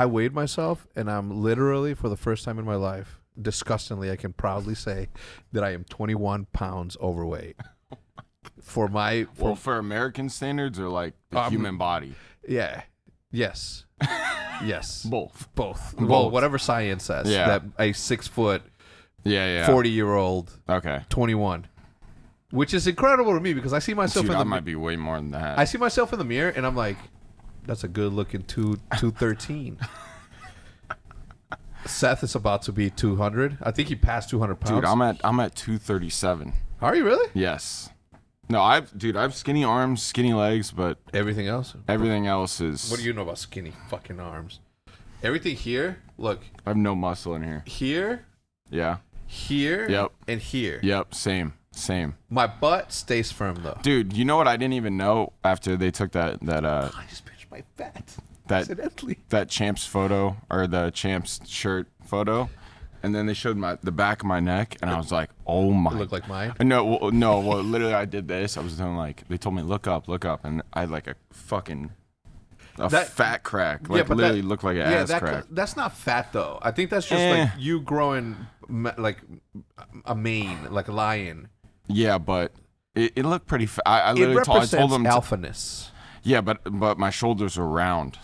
I weighed myself, and I'm literally, for the first time in my life, disgustingly, I can proudly say that I am 21 pounds overweight. For American standards or like the human body? Yeah. Yes. Yes. Both. Well, whatever science says. Yeah. That a 6 foot, 40-year-old, 21. Which is incredible to me because I see myself I might be way more than that. I see myself in the mirror and I'm like, that's a good looking 213. Seth is about to be 200. I think he passed 200 pounds. Dude, I'm at 237. Are you really? Yes. No, I have skinny arms, skinny legs, but everything else is. What do you know about skinny fucking arms? Everything here, look. I have no muscle in here. Here. Yeah. Here. Yep. And here. Yep. Same. My butt stays firm though. Dude, you know what I didn't even know after they took that I just pinched my fat. Accidentally. That Champs photo or the Champs shirt photo. And then they showed the back of my neck, and I was like, "Oh my!" It looked like mine. No. Well, literally, I did this. I was doing they told me look up, and I had like a fat crack. Like literally looked like an ass crack. That's not fat though. I think that's just like you growing like a mane, like a lion. Yeah, but it looked pretty fat. I literally told them alphaness. Yeah, but my shoulders are round.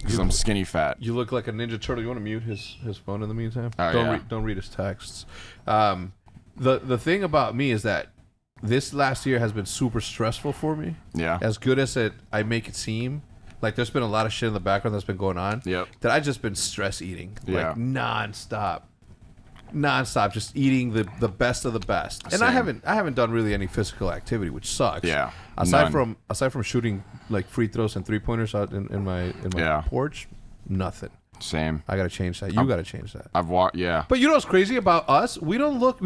Because I'm skinny fat. You look like a Ninja Turtle. You want to mute his phone in the meantime? Oh, don't read his texts. The thing about me is that this last year has been super stressful for me. Yeah. As good as I make it seem, like there's been a lot of shit in the background that's been going on. Yep. That I've just been stress eating. Like nonstop, just eating the best of the best. And Same. I haven't done really any physical activity, which sucks. Yeah. Aside from shooting like free throws and 3-pointers out in my porch, nothing. Same. I gotta change that. You gotta change that. I've walked. Yeah. But you know what's crazy about us? We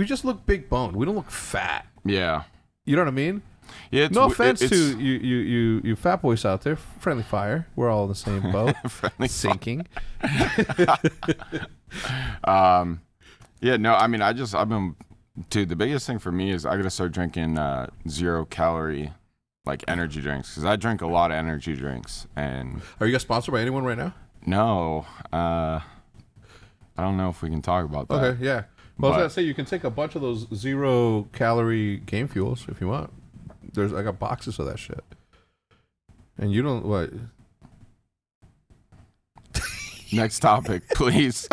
just look big boned. We don't look fat. Yeah. You know what I mean? Yeah. No offense to you fat boys out there. Friendly fire. We're all in the same boat. Sinking. Yeah. No. I mean, I've been. Dude, the biggest thing for me is I gotta start drinking 0-calorie like energy drinks because I drink a lot of energy drinks. And are you guys sponsored by anyone right now? No. I don't know if we can talk about that. Okay. Yeah. Well, I was gonna say you can take a bunch of those 0-calorie game fuels if you want. I got boxes of that shit. And you don't what? Next topic, please.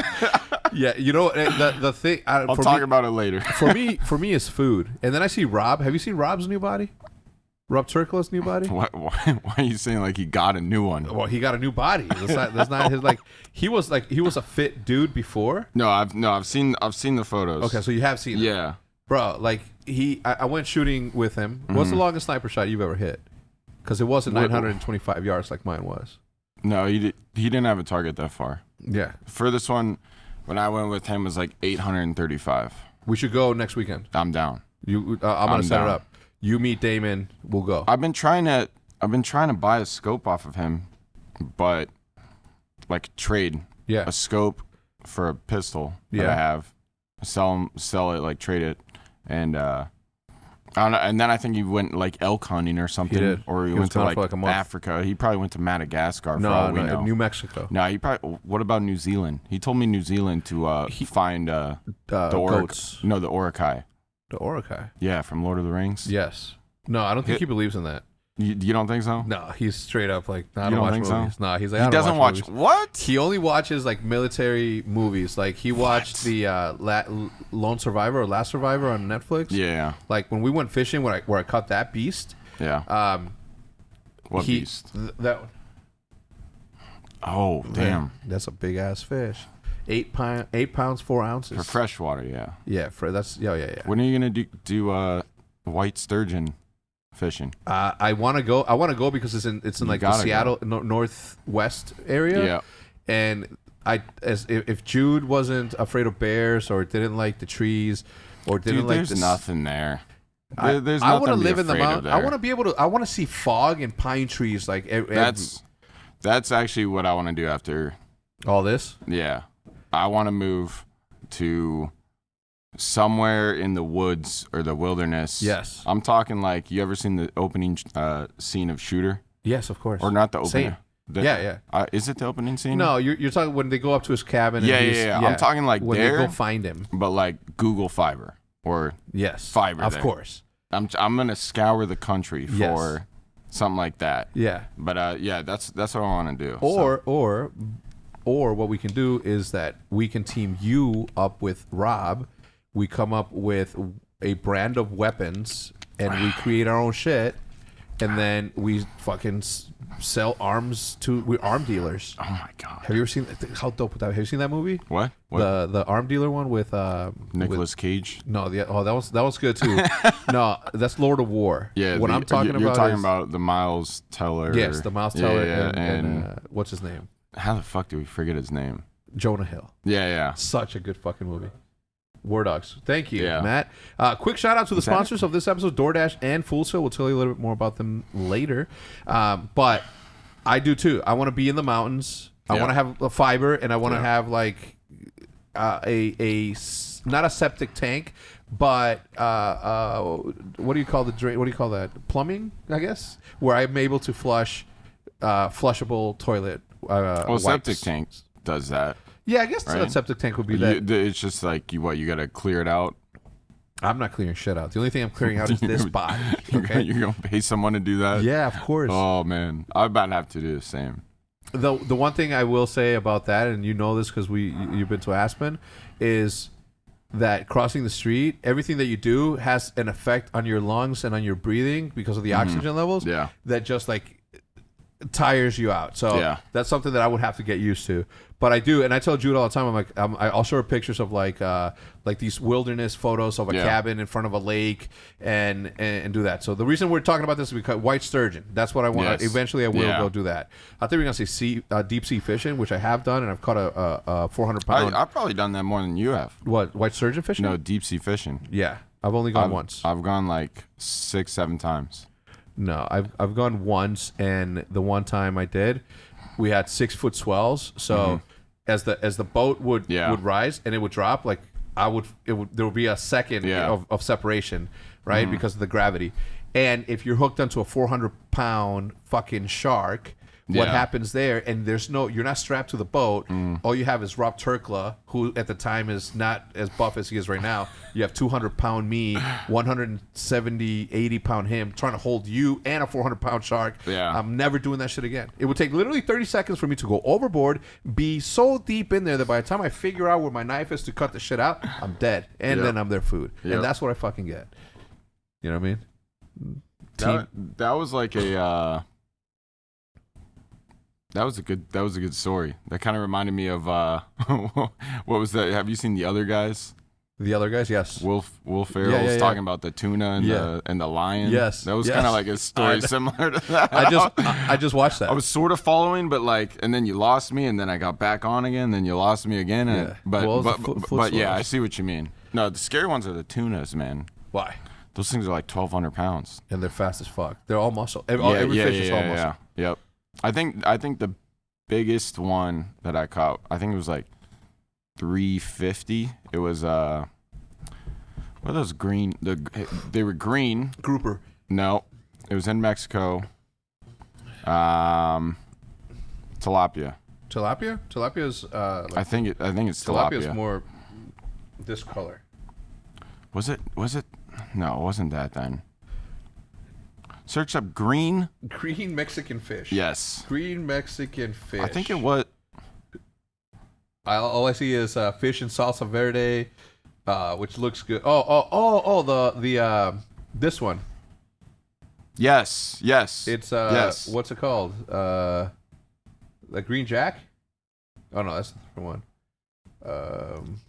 Yeah, you know the thing. I'll talk about it later. for me, is food. And then I see Rob. Have you seen Rob's new body? Rob Turkle's new body. Why are you saying like he got a new one? Well, he got a new body. That's not his like. He was a fit dude before. No, I've seen the photos. Okay, so you have seen. Yeah, bro. Like I went shooting with him. Mm-hmm. What's the longest sniper shot you've ever hit? Because it wasn't 925 yards like mine was. No, he didn't have a target that far. Yeah. The furthest one when I went with him was like 835. We should go next weekend. I'm down. I'm gonna set it up. You meet Damon, we'll go. I've been trying to buy a scope off of him, but like trade a scope for a pistol that I have, sell it, like trade it, and I don't know. And then I think he went like elk hunting or something. He did. Or he went to like a month. Africa. He probably went to Madagascar. No, New Mexico. No, he probably. What about New Zealand? He told me New Zealand to find the goats. No, the Orakai. The Orakai. Yeah, from Lord of the Rings. Yes. No, I don't think he believes in that. You don't think so? No, he's straight up like, I don't don't watch think movies. So? No, he's like, he doesn't watch what? He only watches like military movies. Like he watched the Lone Survivor or Last Survivor on Netflix. Yeah. Like when we went fishing, where I caught that beast. Yeah. What beast? That one. Oh damn! That's a big ass fish. 8 pounds 4 ounces for freshwater. Yeah. Yeah. Yeah. When are you gonna do white sturgeon fishing? I want to go. I want to go because it's in like the Seattle northwest area. Yeah. And if Jude wasn't afraid of bears or didn't like the trees or didn't like there's nothing there. There's I want to live in the mountain. I want to be able to. I want to see fog and pine trees. Like that's actually what I want to do after all this. Yeah, I want to move to somewhere in the woods or the wilderness. Yes, I'm talking like, you ever seen the opening scene of Shooter? Yes, of course. Or not the opening. Is it the opening scene? No, you're talking when they go up to his cabin. Yeah. I'm talking like when there, they go find him. But like Google Fiber or Fiber. Of course. I'm gonna scour the country for something like that. Yeah. But that's what I want to do. Or what we can do is that we can team you up with Rob. We come up with a brand of weapons and we create our own shit. And then we fucking sell arms to arm dealers. Oh my god! Have you ever seen how dope would that? Have you seen that movie? What? The arm dealer one with Nicolas Cage? No, that was good too. No, that's Lord of War. Yeah, what I'm talking about. You're talking about the Miles Teller. Yes, the Miles Teller and what's his name? How the fuck do we forget his name? Jonah Hill. Yeah. Such a good fucking movie. War Dogs. Thank you, Yeah. Matt. Quick shout out to the sponsors of this episode, DoorDash and Full Sail. We'll tell you a little bit more about them later. But I do too. I want to be in the mountains. I want to have a fiber, and I want to have like a not a septic tank, but what do you call the drain? What do you call that? Plumbing, I guess, where I'm able to flush flushable toilet. Well, septic tank does that. Yeah, I guess a septic tank would be that. It's just like you got to clear it out. I'm not clearing shit out. The only thing I'm clearing out is this body. Okay? You're going to pay someone to do that? Yeah, of course. Oh, man. I'm about to have to do the same. The one thing I will say about that, and you know this because you've been to Aspen, is that crossing the street, everything that you do has an effect on your lungs and on your breathing because of the oxygen levels. Yeah. That just like tires you out. So that's something that I would have to get used to. But I do, and I tell Jude all the time. I'm like, I'll show her pictures of like these wilderness photos of a cabin in front of a lake, and do that. So the reason we're talking about this is because white sturgeon. That's what I want. Yes. Eventually, I will go do that. I think we're gonna say deep sea fishing, which I have done, and I've caught a 400-pound. I've probably done that more than you have. What, white sturgeon fishing? No, deep sea fishing. Yeah, I've only gone once. I've gone like 6-7 times. No, I've gone once, and the one time I did, we had 6-foot swells. So as the boat would rise and it would drop, like there would be a second of separation, right? Because of the gravity. And if you're hooked onto a 400-pound fucking shark, what happens there? And you're not strapped to the boat. All you have is Rob Turkla, who at the time is not as buff as he is right now. You have 200-pound me, 170, 80-pound him, trying to hold you and a 400-pound shark. Yeah. I'm never doing that shit again. It would take literally 30 seconds for me to go overboard, be so deep in there that by the time I figure out where my knife is to cut the shit out, I'm dead. And then I'm their food. And that's what I fucking get. You know what I mean? That was like a... That was a good story. That kind of reminded me of what was that? Have you seen The Other Guys? The Other Guys, yes. Will Ferrell was talking about the tuna and the lion. Yes, that was kind of like a story similar to that. I just watched that. I was sort of following, but and then you lost me, and then I got back on again, then you lost me again. But yeah, I see what you mean. No, the scary ones are the tunas, man. Why? Those things are like 1,200 pounds, and they're fast as fuck. They're all muscle. Every fish is all muscle. Yep. I think the biggest one that I caught, I think it was like 350. It was what are those green? They were green grouper. No, it was in Mexico. Tilapia. Tilapia is. I think it's tilapia. Tilapia is more this color. Was it? No, it wasn't that then. Search up green Mexican fish. Yes. Green Mexican fish. I think it was. All I see is fish in salsa verde, which looks good. The this one. Yes. It's what's it called? Like green jack? Oh no, that's the different one.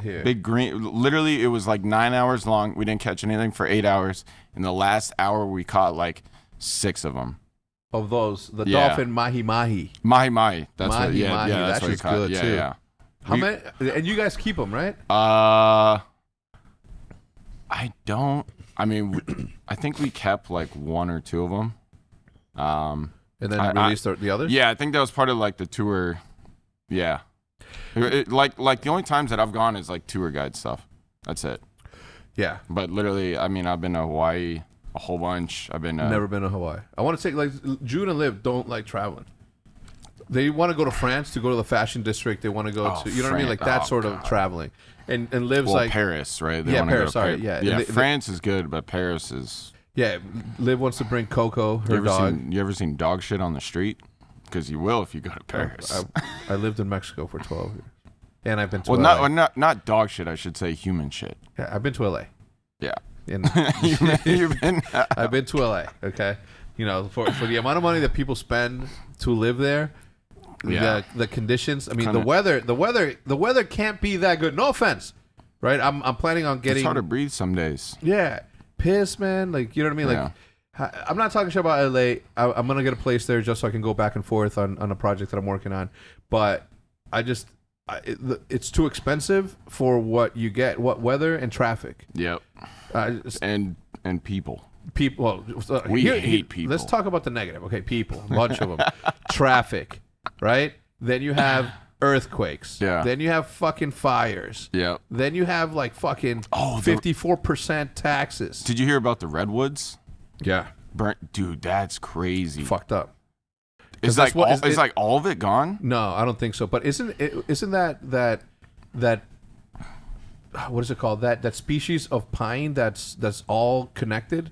Here. Big green. Literally, it was like 9 hours long. We didn't catch anything for 8 hours. In the last hour, we caught like 6 of them. Of those, the dolphin mahi mahi. Mahi. That's mahi, what. Yeah, mahi. yeah. That's that what shit's good too. Yeah. How many? And you guys keep them, right? I don't. I mean, I think we kept like 1 or 2 of them. And then released the others. Yeah, I think that was part of like the tour. Yeah. Like the only times that I've gone is like tour guide stuff. That's it. Yeah. But literally, I mean, I've been to Hawaii a whole bunch. I've been never been to Hawaii. I want to take like Jude and Liv don't like traveling. They want to go to France to go to the fashion district. They want to go to, you know what I mean, like that sort of traveling, and lives like Paris, right? They Paris. Sorry, yeah. France is good, but Paris is. Yeah, Liv wants to bring Coco, her dog. You ever seen dog shit on the street? Because you will if you go to Paris. I lived in Mexico for 12 years, and I've been to LA. Not dog shit. I should say human shit. Yeah, I've been to LA. Yeah, you've been. I've been to LA. Okay, you know, for the amount of money that people spend to live there. Yeah. The conditions. I mean, the weather can't be that good. No offense, right? I'm planning on getting. It's hard to breathe some days. Yeah, piss, man. Like, you know what I mean? Like, I'm not talking shit about LA. I'm gonna get a place there just so I can go back and forth on a project that I'm working on. But it's too expensive for what you get. What weather and traffic. Yep. And people. People. Well, we hate people. Let's talk about the negative. Okay, people. A bunch of them. Traffic. Right? Then you have earthquakes. Yeah. Then you have fucking fires. Yeah. Then you have like fucking 54% taxes. Did you hear about the redwoods? Yeah. Burnt, dude, that's crazy. Fucked up. Is like like all of it gone? No, I don't think so. But isn't that what is it called? That species of pine that's all connected?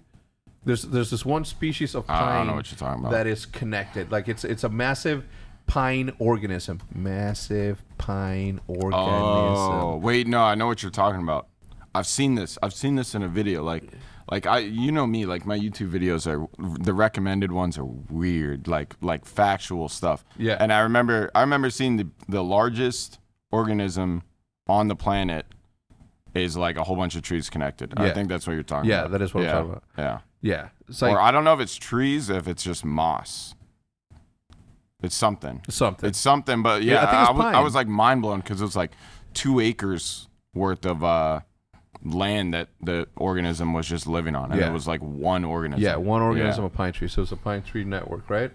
There's this one species of pine I don't know what you're talking about. That is connected. Like it's a massive pine organism. Massive pine organism. Oh, wait, no, I know what you're talking about. I've seen this in a video. Like you know me, like my YouTube videos are, the recommended ones are weird, like factual stuff. Yeah. And I remember seeing the largest organism on the planet is like a whole bunch of trees connected. Yeah. I think that's what you're talking about. Yeah, that is what I'm talking about. Yeah. Yeah. It's like, or I don't know if it's trees, if it's just moss. It's something. It's something, but yeah, I was like mind blown because it was like 2 acres worth of land that the organism was just living on, and it was like one organism. Yeah, one organism of pine tree. So it's a pine tree network, right?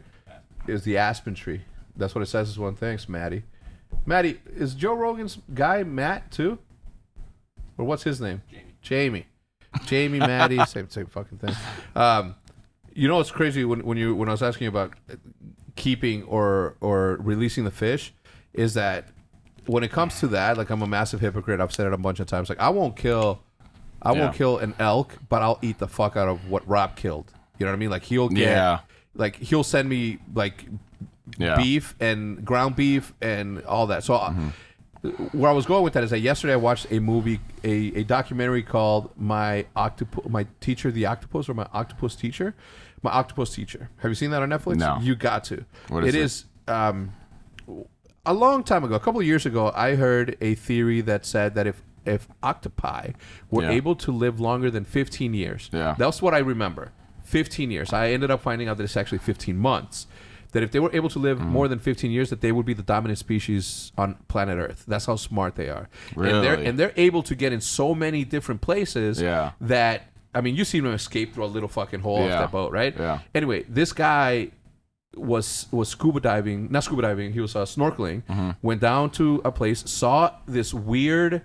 It's the aspen tree. That's what it says is one. Thanks, Maddie. Maddie, is Joe Rogan's guy Matt too? Or what's his name? Jamie, Maddie, same fucking thing. You know what's crazy when I was asking you about keeping or releasing the fish is that when it comes to that, like, I'm a massive hypocrite. I've said it a bunch of times. Like, I won't kill an elk, but I'll eat the fuck out of what Rob killed. You know what I mean? Like, he'll send me like beef and ground beef and all that. So where I was going with that is that yesterday I watched a movie, a documentary called My Teacher the Octopus, or My Octopus Teacher. My Octopus Teacher. Have you seen that on Netflix? No. You got to. What is it? It is a long time ago, a couple of years ago, I heard a theory that said that if octopi were able to live longer than 15 years, that's what I remember, 15 years. I ended up finding out that it's actually 15 months. That if they were able to live more than 15 years, that they would be the dominant species on planet Earth. That's how smart they are. Really? And they're able to get in so many different places that, I mean, you've seen them escape through a little fucking hole off that boat, right? Yeah. Anyway, this guy was scuba diving, not scuba diving, he was snorkeling, went down to a place, saw this weird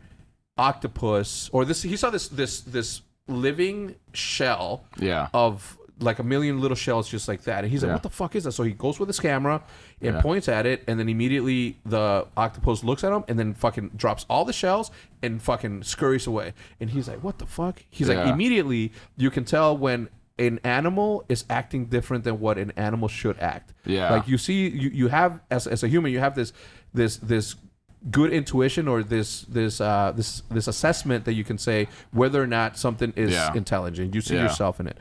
octopus, he saw this living shell of like a million little shells just like that. And he's like, what the fuck is that? So he goes with his camera and points at it, and then immediately the octopus looks at him and then fucking drops all the shells and fucking scurries away. And he's like, what the fuck? He's like, immediately you can tell when an animal is acting different than what an animal should act. Yeah. Like, you see, you have, as a human, you have this good intuition, or this assessment that you can say whether or not something is intelligent. You see yourself in it.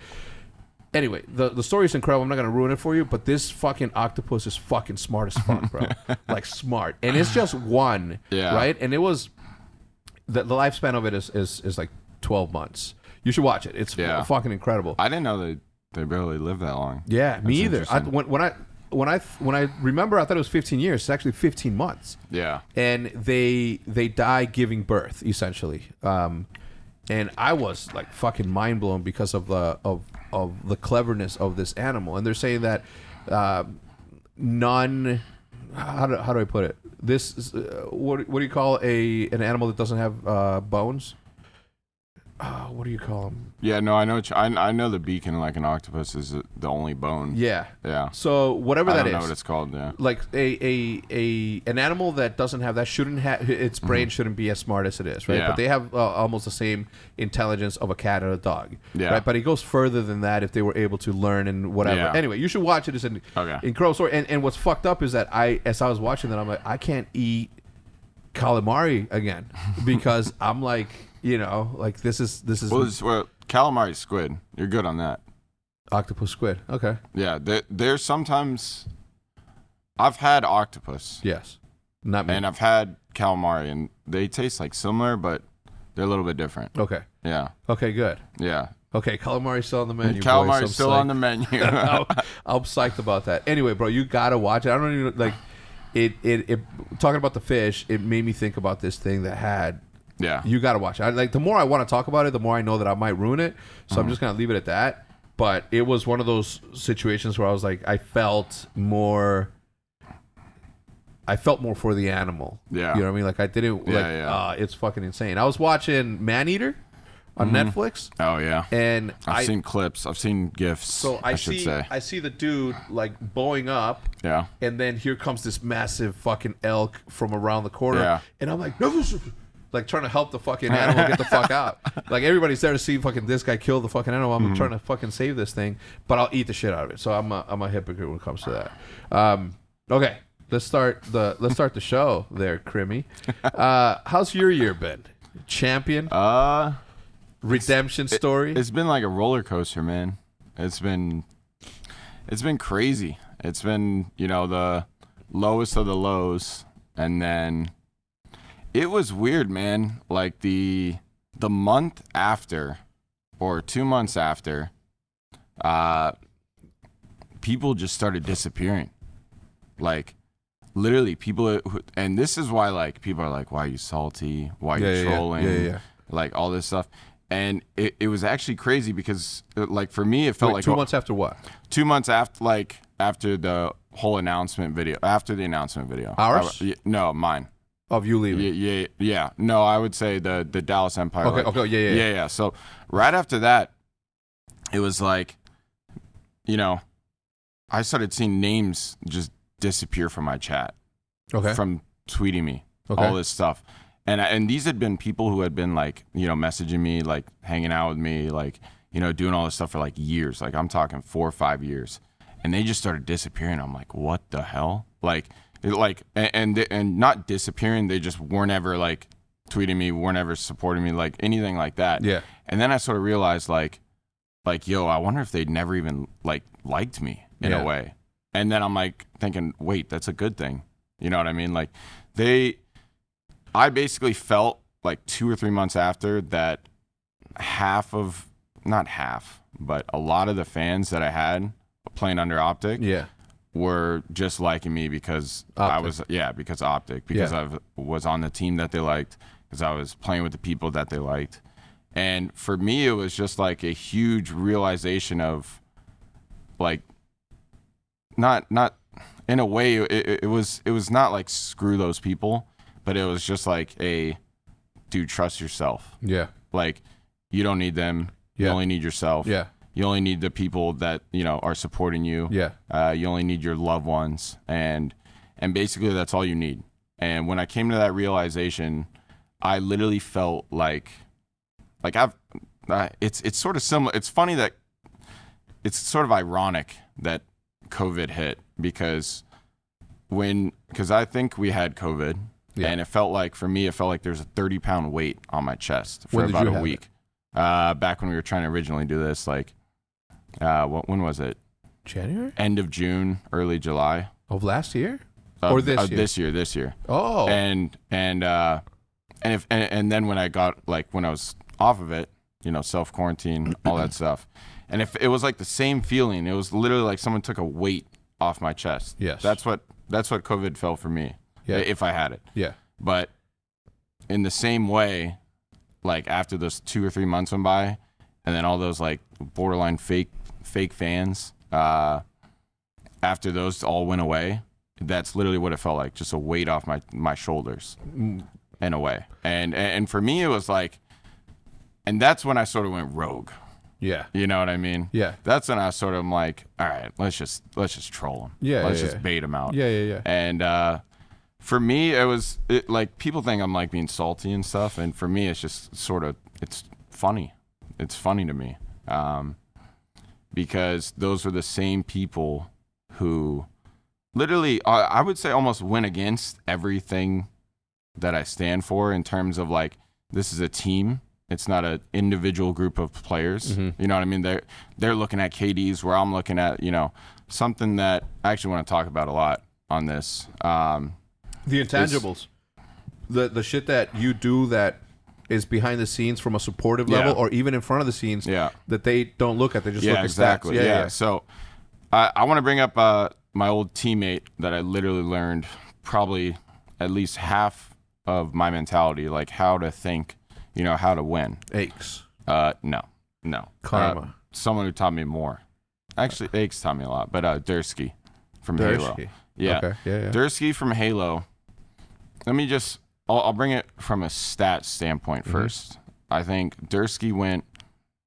Anyway, the story is incredible. I'm not going to ruin it for you, but this fucking octopus is fucking smart as fuck, bro. Like, smart. And it's just one, right? And it was, the lifespan of it is like 12 months. You should watch it. It's fucking incredible. I didn't know they barely live that long. Yeah, me either. When I remember, I thought it was 15 years. It's actually 15 months. Yeah. And they die giving birth, essentially. And I was like fucking mind blown because of the cleverness of this animal. And they're saying that none. How do I put it? This is, what do you call an animal that doesn't have bones? What do you call them? Yeah, no, I know. I know the beak in like an octopus is the only bone. Yeah. Yeah. So whatever that is. I don't know what it's called. Yeah. Like an animal that doesn't have that shouldn't have its brain shouldn't be as smart as it is, right? Yeah. But they have almost the same intelligence of a cat or a dog. Yeah. Right. But it goes further than that if they were able to learn and whatever. Yeah. Anyway, you should watch it. It's an incredible story. And what's fucked up is that as I was watching that, I'm like, I can't eat calamari again because I'm like, like this is. Well, calamari squid. You're good on that. Octopus squid. Okay. Yeah. There's sometimes I've had octopus. Yes. Not me. And I've had calamari, and they taste like similar, but they're a little bit different. Okay. Yeah. Okay. Good. Yeah. Okay. Calamari's still on the menu. Calamari's still on the menu. I'm psyched about that. Anyway, bro, you gotta watch it. I don't even like. It talking about the fish, it made me think about this thing that had. Yeah. You got to watch it. The more I want to talk about it, the more I know that I might ruin it. So I'm just going to leave it at that. But it was one of those situations where I was like, I felt more for the animal. Yeah. You know what I mean? Like I didn't it's fucking insane. I was watching Maneater on Netflix. Oh yeah. And I've seen clips. I've seen GIFs. So I see the dude like bowing up. Yeah. And then here comes this massive fucking elk from around the corner. Yeah. And I'm like, no, like trying to help the fucking animal get the fuck out. Like everybody's there to see fucking this guy kill the fucking animal. I'm trying to fucking save this thing, but I'll eat the shit out of it. So I'm a hypocrite when it comes to that. Okay, let's start the show there, Crimmy. How's your year been? Champion? Redemption story? It's been like a roller coaster, man. It's been crazy. It's been, the lowest of the lows, and then it was weird, man. Like the month after, or 2 months after, people just started disappearing. Like literally, people, and this is why like people are like, "Why are you salty? Why are you trolling?" Yeah. Like all this stuff. And it was actually crazy because, like, for me, it felt like 2 months after what? 2 months after the whole announcement video. After the announcement video. Ours? No, mine. Of you leaving? Yeah. No, I would say the Dallas Empire. Okay. Yeah. So right after that, it was like, I started seeing names just disappear from my chat. Okay. From tweeting me. Okay. All this stuff. And these had been people who had been like, messaging me, like hanging out with me, like, doing all this stuff for like years. Like I'm talking 4 or 5 years. And they just started disappearing. I'm like, what the hell? And not disappearing. They just weren't ever like tweeting me, weren't ever supporting me, like anything like that. Yeah. And then I sort of realized like, yo, I wonder if they'd never even like liked me in a way. And then I'm like thinking, wait, that's a good thing. You know what I mean? Like I basically felt like 2 or 3 months after that not half, but a lot of the fans that I had playing under Optic were just liking me because because Optic, because I was on the team that they liked, because I was playing with the people that they liked. And for me, it was just like a huge realization of like, not in a way, it was not like screw those people. But it was just like dude, trust yourself. Yeah. Like, you don't need them. You only need yourself. Yeah. You only need the people that, are supporting you. Yeah. You only need your loved ones. And basically that's all you need. And when I came to that realization, I literally felt like it's sort of similar. It's funny that it's sort of ironic that COVID hit because I think we had COVID. Yeah. And it felt like there's a 30-pound weight on my chest for about a week. Back when we were trying to originally do this, like, when was it? January? End of June, early July. Of last year? Or this year? This year. Oh. And then when I was off of it, self-quarantine, all that stuff. And if it was like the same feeling, it was literally like someone took a weight off my chest. Yes. That's what COVID felt for me. Yeah. If I had it. Yeah. But in the same way, like after those 2 or 3 months went by, and then all those like borderline fake fans, after those all went away, that's literally what it felt like, just a weight off my shoulders in a way. And for me, it was like, and that's when I sort of went rogue. Yeah. You know what I mean? Yeah. That's when I sort of am like, all right, let's just troll him. Yeah. Let's just bait him out. Yeah. And for me, like people think I'm like being salty and stuff, and for me, it's just sort of it's funny. It's funny to me because those are the same people who literally, I would say, almost went against everything that I stand for in terms of like this is a team. It's not an individual group of players. Mm-hmm. You know what I mean? They're looking at KDs where I'm looking at, something that I actually want to talk about a lot on this. The intangibles. The shit that you do that is behind the scenes from a supportive level or even in front of the scenes that they don't look at. They just look at exactly. stats. Yeah. So I want to bring up my old teammate that I literally learned probably at least half of my mentality, like how to think, how to win. HECZ. No. Karma. Someone who taught me more. Actually, HECZ taught me a lot, but Dursky from Halo. Yeah. Okay. Yeah. Dursky from Halo. Let me I'll bring it from a stat standpoint first. I think Dursky went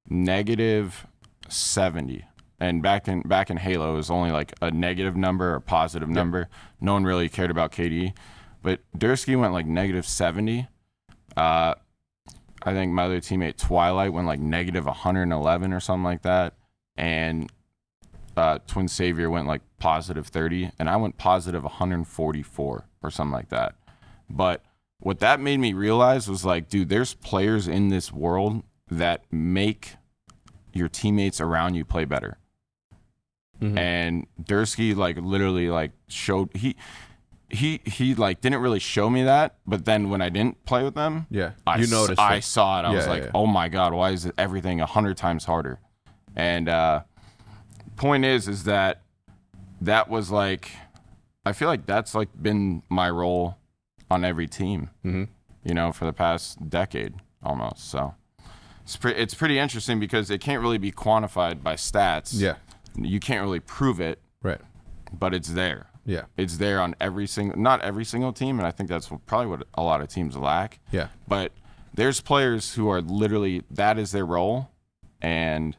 -70. And back in Halo, it was only like a negative number or positive number. No one really cared about KD. But Dursky went like -70. I think my other teammate Twilight went like -111 or something like that. And Twin Savior went like +30. And I went +144 or something like that. But what that made me realize was like, dude, there's players in this world that make your teammates around you play better. Mm-hmm. And Dursky like literally like showed he like didn't really show me that, but then when I didn't play with them, you noticed I saw it. I was like, oh my god, why is everything 100 times harder? And point is that was like, I feel like that's like been my role on every team, for the past decade almost. So it's pretty interesting because it can't really be quantified by stats. Yeah. You can't really prove it, right? But it's there. Yeah, it's there on not every single team, and I think that's probably what a lot of teams lack. Yeah, but there's players who are literally that is their role, and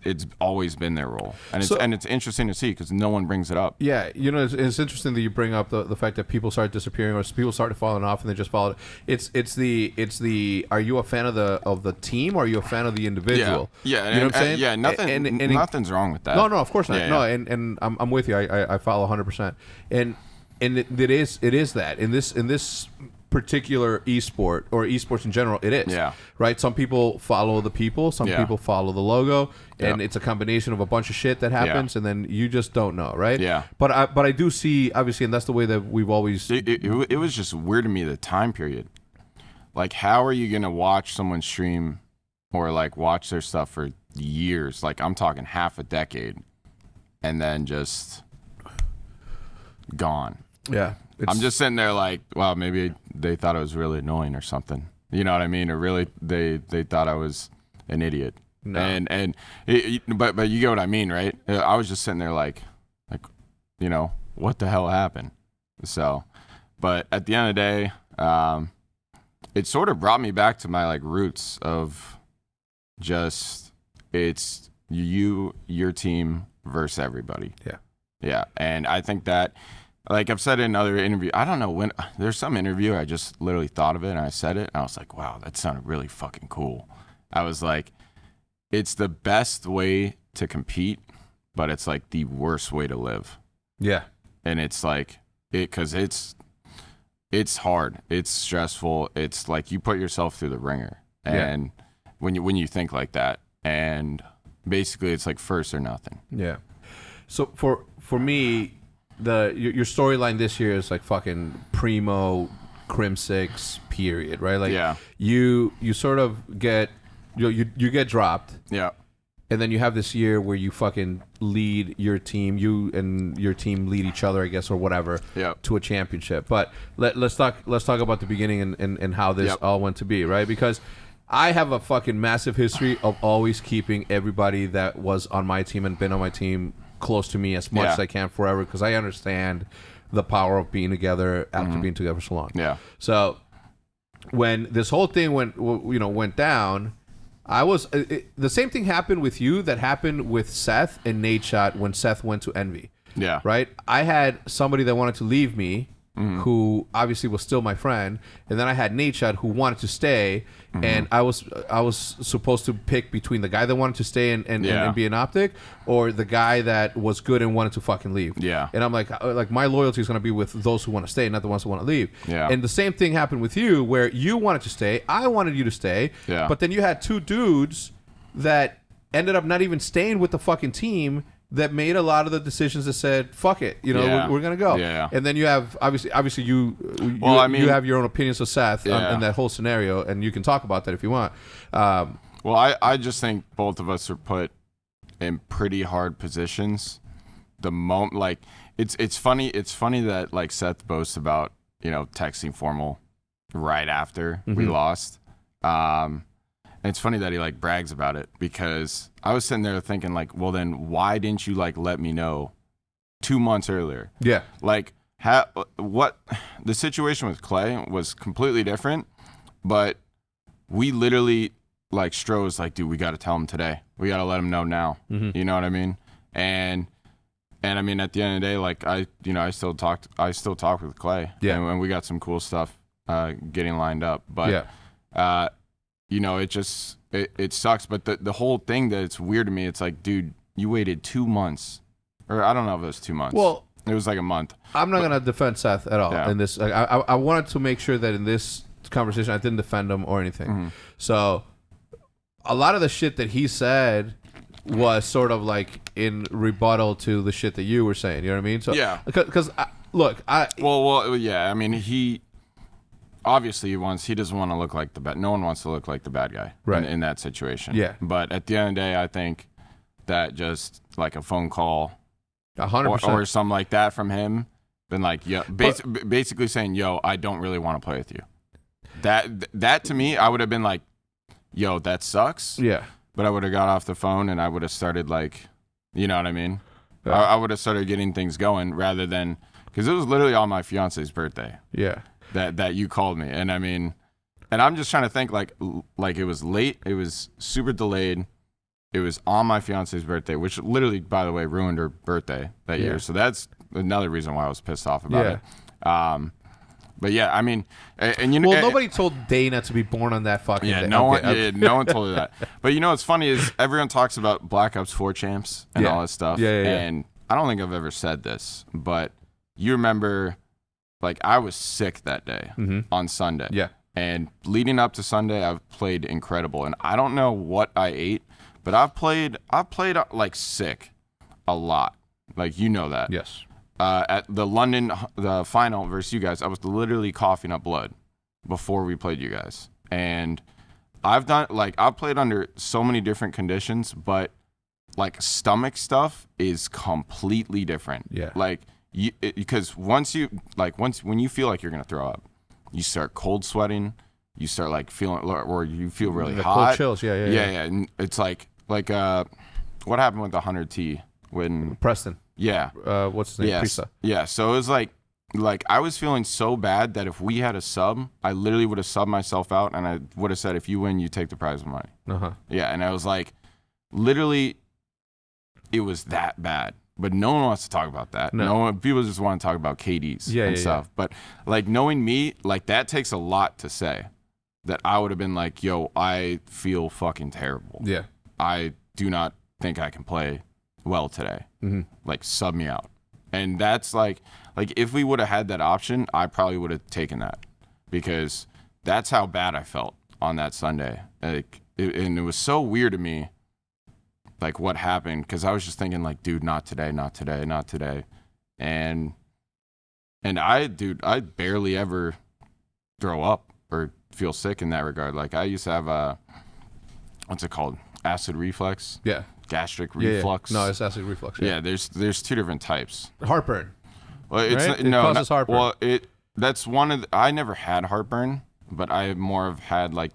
it's always been their role, and it's interesting to see because no one brings it up. Yeah, it's interesting that you bring up the fact that people start disappearing or people start falling off and they just follow it. It's the are you a fan of the team or are you a fan of the individual? Yeah, you know what I'm saying? Yeah, nothing's wrong with that. No, of course not. No, and I'm with you. I follow 100%, and it is that in this particular esport or esports in general, it is. Yeah. Right? Some people follow the people, some people follow the logo, and it's a combination of a bunch of shit that happens, and then you just don't know, right? Yeah. But I do see, obviously, and that's the way that we've always... It was just weird to me, the time period. Like, how are you going to watch someone stream or, like, watch their stuff for years? Like, I'm talking half a decade, and then just gone. Yeah. I'm just sitting there like, wow, maybe they thought I was really annoying or something. You know what I mean? Or really, they thought I was an idiot. No. But you get what I mean, right? I was just sitting there like, what the hell happened? So, but at the end of the day, it sort of brought me back to my like roots of just it's your team versus everybody. Yeah, and I think that. Like I've said in other interviews, I don't know when, there's some interview I just literally thought of it and I said it and I was like, wow, that sounded really fucking cool. I was like, it's the best way to compete, but it's like the worst way to live. Yeah. And it's like, because it's hard. It's stressful. It's like you put yourself through the ringer. And when you think like that, and basically it's like first or nothing. Yeah. So for me, your storyline this year is like fucking primo CRIMSIX period, right? Like you sort of get you get dropped. Yeah. And then you have this year where you fucking lead your team, you and your team lead each other, I guess, or whatever, to a championship. But let's talk about the beginning and how this all went to be, right? Because I have a fucking massive history of always keeping everybody that was on my team and been on my team close to me as much as I can forever, because I understand the power of being together after being together for so long. Yeah. So when this whole thing went down, I was the same thing happened with you that happened with Seth and Nadeshot when Seth went to Envy. Yeah. Right? I had somebody that wanted to leave me who obviously was still my friend, and then I had Nadeshot who wanted to stay, and I was supposed to pick between the guy that wanted to stay and be an optic, or the guy that was good and wanted to fucking leave. Yeah. And I'm like my loyalty is going to be with those who want to stay, not the ones who want to leave. Yeah. And the same thing happened with you, where you wanted to stay, I wanted you to stay, but then you had two dudes that ended up not even staying with the fucking team, that made a lot of the decisions that said, fuck it, we're going to go. Yeah. And then you have, obviously you have your own opinions of Seth on that whole scenario, and you can talk about that if you want. I just think both of us are put in pretty hard positions. The moment, like, it's funny that, like, Seth boasts about, texting formal right after we lost. And it's funny that he, like, brags about it, because I was sitting there thinking, like, well, then why didn't you, like, let me know 2 months earlier? Yeah. Like, what the situation with Clay was completely different, but we literally, like, Stro was like, dude, we got to tell him today. We got to let him know now. You know what I mean? And I mean, at the end of the day, like, I still talk with Clay. Yeah. And we got some cool stuff getting lined up. But it sucks. But the whole thing that it's weird to me, it's like, dude, you waited 2 months, or I don't know if it was 2 months. Well, it was like a month. I'm not gonna defend Seth at all in this. Like, I wanted to make sure that in this conversation I didn't defend him or anything. So a lot of the shit that he said was sort of like in rebuttal to the shit that you were saying. You know what I mean? So because look, I mean, he obviously he doesn't want to look like the bad. No one wants to look like the bad guy in that situation. Yeah. But at the end of the day, I think that just like a phone call, 100%, or something like that from him, been like, basically saying, yo, I don't really want to play with you. That to me, I would have been like, yo, that sucks. Yeah. But I would have got off the phone and I would have started, like, you know what I mean? Yeah. I would have started getting things going rather than, because it was literally on my fiance's birthday. Yeah. That you called me. And I mean, and I'm just trying to think, like it was late. It was super delayed. It was on my fiance's birthday, which literally, by the way, ruined her birthday that year. So that's another reason why I was pissed off about it. But yeah, I mean, and nobody told Dana to be born on that fucking day. No one told her that. But what's funny is everyone talks about Black Ops 4 champs and all that stuff. And I don't think I've ever said this, but you remember, like, I was sick that day on Sunday. Yeah. And leading up to Sunday, I've played incredible. And I don't know what I ate, but I've played like sick a lot. Like, you know that. Yes. At the final versus you guys, I was literally coughing up blood before we played you guys. And I've played under so many different conditions, but like stomach stuff is completely different. Yeah. Like, because when you feel like you're gonna throw up, you start cold sweating, you start like feeling, or you feel really hot. Cold chills. Yeah. And it's like what happened with the 100T when Preston. Yeah. What's his name? Yes. Yeah. So it was like I was feeling so bad that if we had a sub, I literally would have subbed myself out, and I would have said, if you win, you take the prize money. Yeah. And I was like, literally, it was that bad. But no one wants to talk about that. No one, people just want to talk about KDs and stuff. But like, knowing me, like, that takes a lot to say. That I would have been like, yo, I feel fucking terrible. Yeah. I do not think I can play well today. Like, sub me out. And that's like if we would have had that option, I probably would have taken that, because that's how bad I felt on that Sunday. Like, and it was so weird to me, like, what happened, because I was just thinking, like, dude, not today. And I barely ever throw up or feel sick in that regard. Like, I used to have what's it called? Acid reflux. Yeah. Gastric reflux. No, it's acid reflux. Yeah, there's two different types. Heartburn. Well, it's right? It causes heartburn. Well, that's one of I never had heartburn, but I more have had like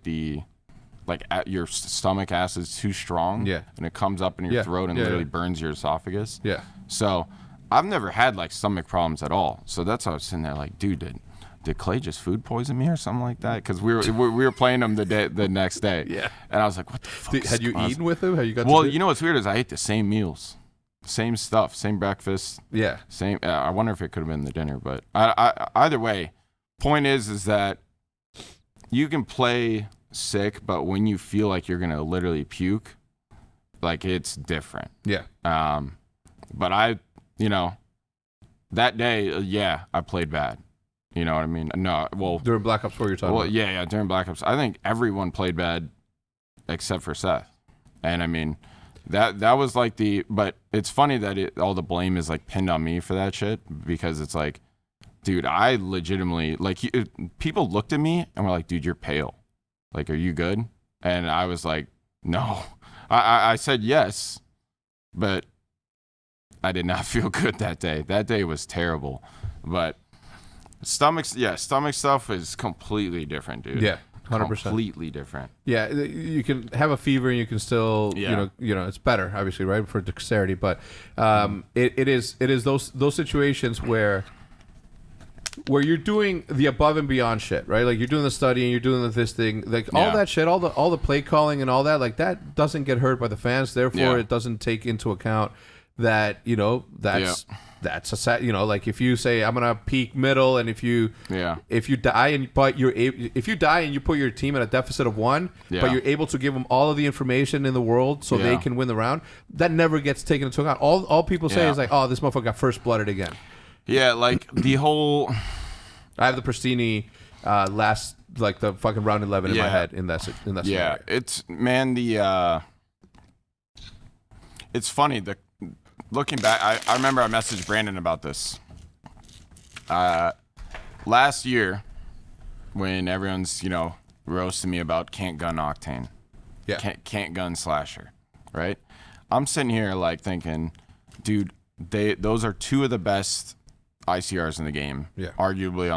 your stomach acid's too strong. Yeah. And it comes up in your throat and literally burns your esophagus. Yeah. So I've never had like stomach problems at all. So that's why I was sitting there like, dude, did Clay just food poison me or something like that? Because we were playing him the next day. Yeah. And I was like, what the fuck? Had you eaten with him? Had you got? Well, you know what's weird is I ate the same meals, same stuff, same breakfast. Yeah. Same. I wonder if it could have been the dinner, but either way, point is that you can play sick, but when you feel like you're gonna literally puke, like it's different. Yeah. But that day, I played bad. You know what I mean? No, well, during Black Ops 4 you're talking about. Yeah, during Black Ops. I think everyone played bad except for Seth. And I mean, that was like but it's funny that all the blame is like pinned on me for that shit, because it's like, dude, I legitimately, like, people looked at me and were like, dude, you're pale. Like, are you good? And I was like, no. I said yes, but I did not feel good that day. That day was terrible. But stomach stuff is completely different, dude. Yeah, 100%. Completely different. Yeah, you can have a fever and you can still, you know, it's better, obviously, right, for dexterity. But it is those situations where you're doing the above and beyond shit, right? Like, you're doing the study and you're doing this thing, like all that shit, all the play calling and all that, like, that doesn't get heard by the fans. Therefore, it doesn't take into account that, you know, that's a set, you know, like, if you say I'm gonna peak middle, and if you die and you put your team at a deficit of 1, but you're able to give them all of the information in the world so they can win the round, that never gets taken into account. All people say is like, oh, this motherfucker got first blooded again. Yeah, like the whole. I have the Pristini last, like, the fucking round 11 in my head in that scenario. Yeah, it's it's funny. Looking back, I remember I messaged Brandon about this. Last year, when everyone's, you know, roasting me about can't gun Octane. Yeah. Can't gun Slasher, right? I'm sitting here, like, thinking, dude, those are two of the best ICRs in the game. Yeah. Arguably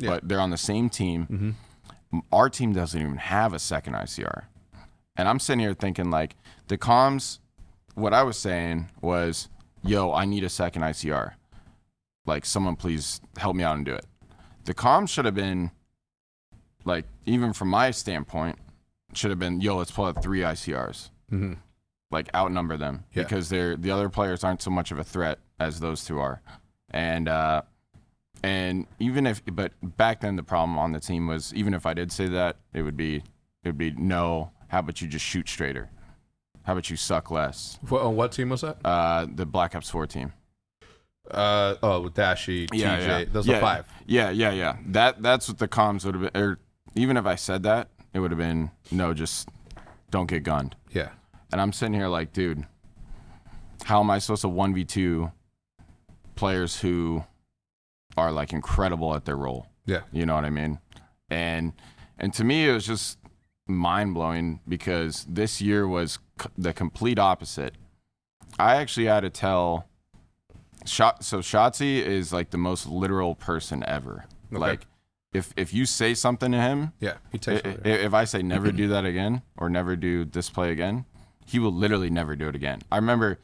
but they're on the same team. Mm-hmm. Our team doesn't even have a second ICR. And I'm sitting here thinking, like, the comms, what I was saying was, yo, I need a second ICR. Like, someone please help me out and do it. The comms should have been, like, even from my standpoint, should have been, yo, let's pull out 3 ICRs. Mm-hmm. Like, outnumber them. Yeah. Because the other players aren't so much of a threat as those two are. And but back then the problem on the team was, even if I did say that, it would be no, how about you just shoot straighter? How about you suck less? What team was that? The Black Ops 4 team. With Dashy, TJ, those are 5. Yeah. That's what the comms would have been. Or even if I said that, it would have been, no, just don't get gunned. Yeah. And I'm sitting here like, dude, how am I supposed to 1v2 players who are, like, incredible at their role? Yeah. You know what I mean? And to me, it was just mind-blowing, because this year was the complete opposite. I actually had to tell so Shotzi is, like, the most literal person ever. Okay. Like, if you say something to him, he takes it. If I say never do that again, or never do this play again, he will literally never do it again. I remember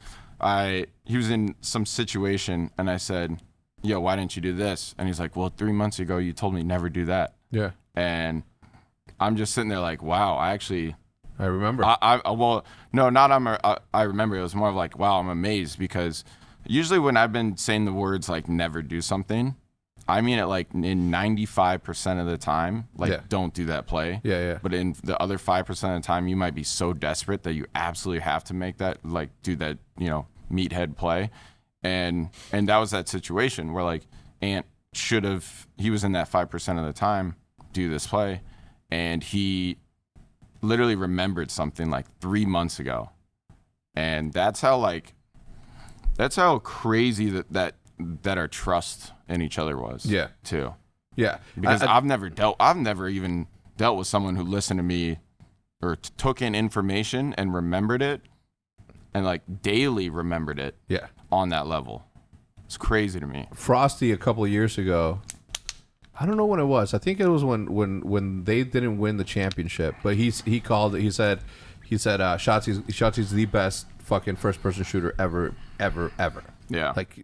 he was in some situation and I said, yo, why didn't you do this? And he's like, well, 3 months ago you told me never do that. Yeah. And I'm just sitting there like, wow, I remember. I remember. It was more of like, wow, I'm amazed, because usually when I've been saying the words like never do something, I mean it like in 95% of the time, like, don't do that play. Yeah. But in the other 5% of the time, you might be so desperate that you absolutely have to make that, like, do that, you know, meathead play. And that was that situation where, like, Ant he was in that 5% of the time, do this play, and he literally remembered something like 3 months ago. And that's how crazy that our trust in each other was. Yeah. Too. Yeah. Because I've never even dealt with someone who listened to me or took in information and remembered it, and, like, daily remembered it. Yeah. On that level. It's crazy to me. Frosty, a couple of years ago, I don't know when it was. I think it was when they didn't win the championship, but he called it. He said Shotzi's the best fucking first person shooter ever. Yeah. Like,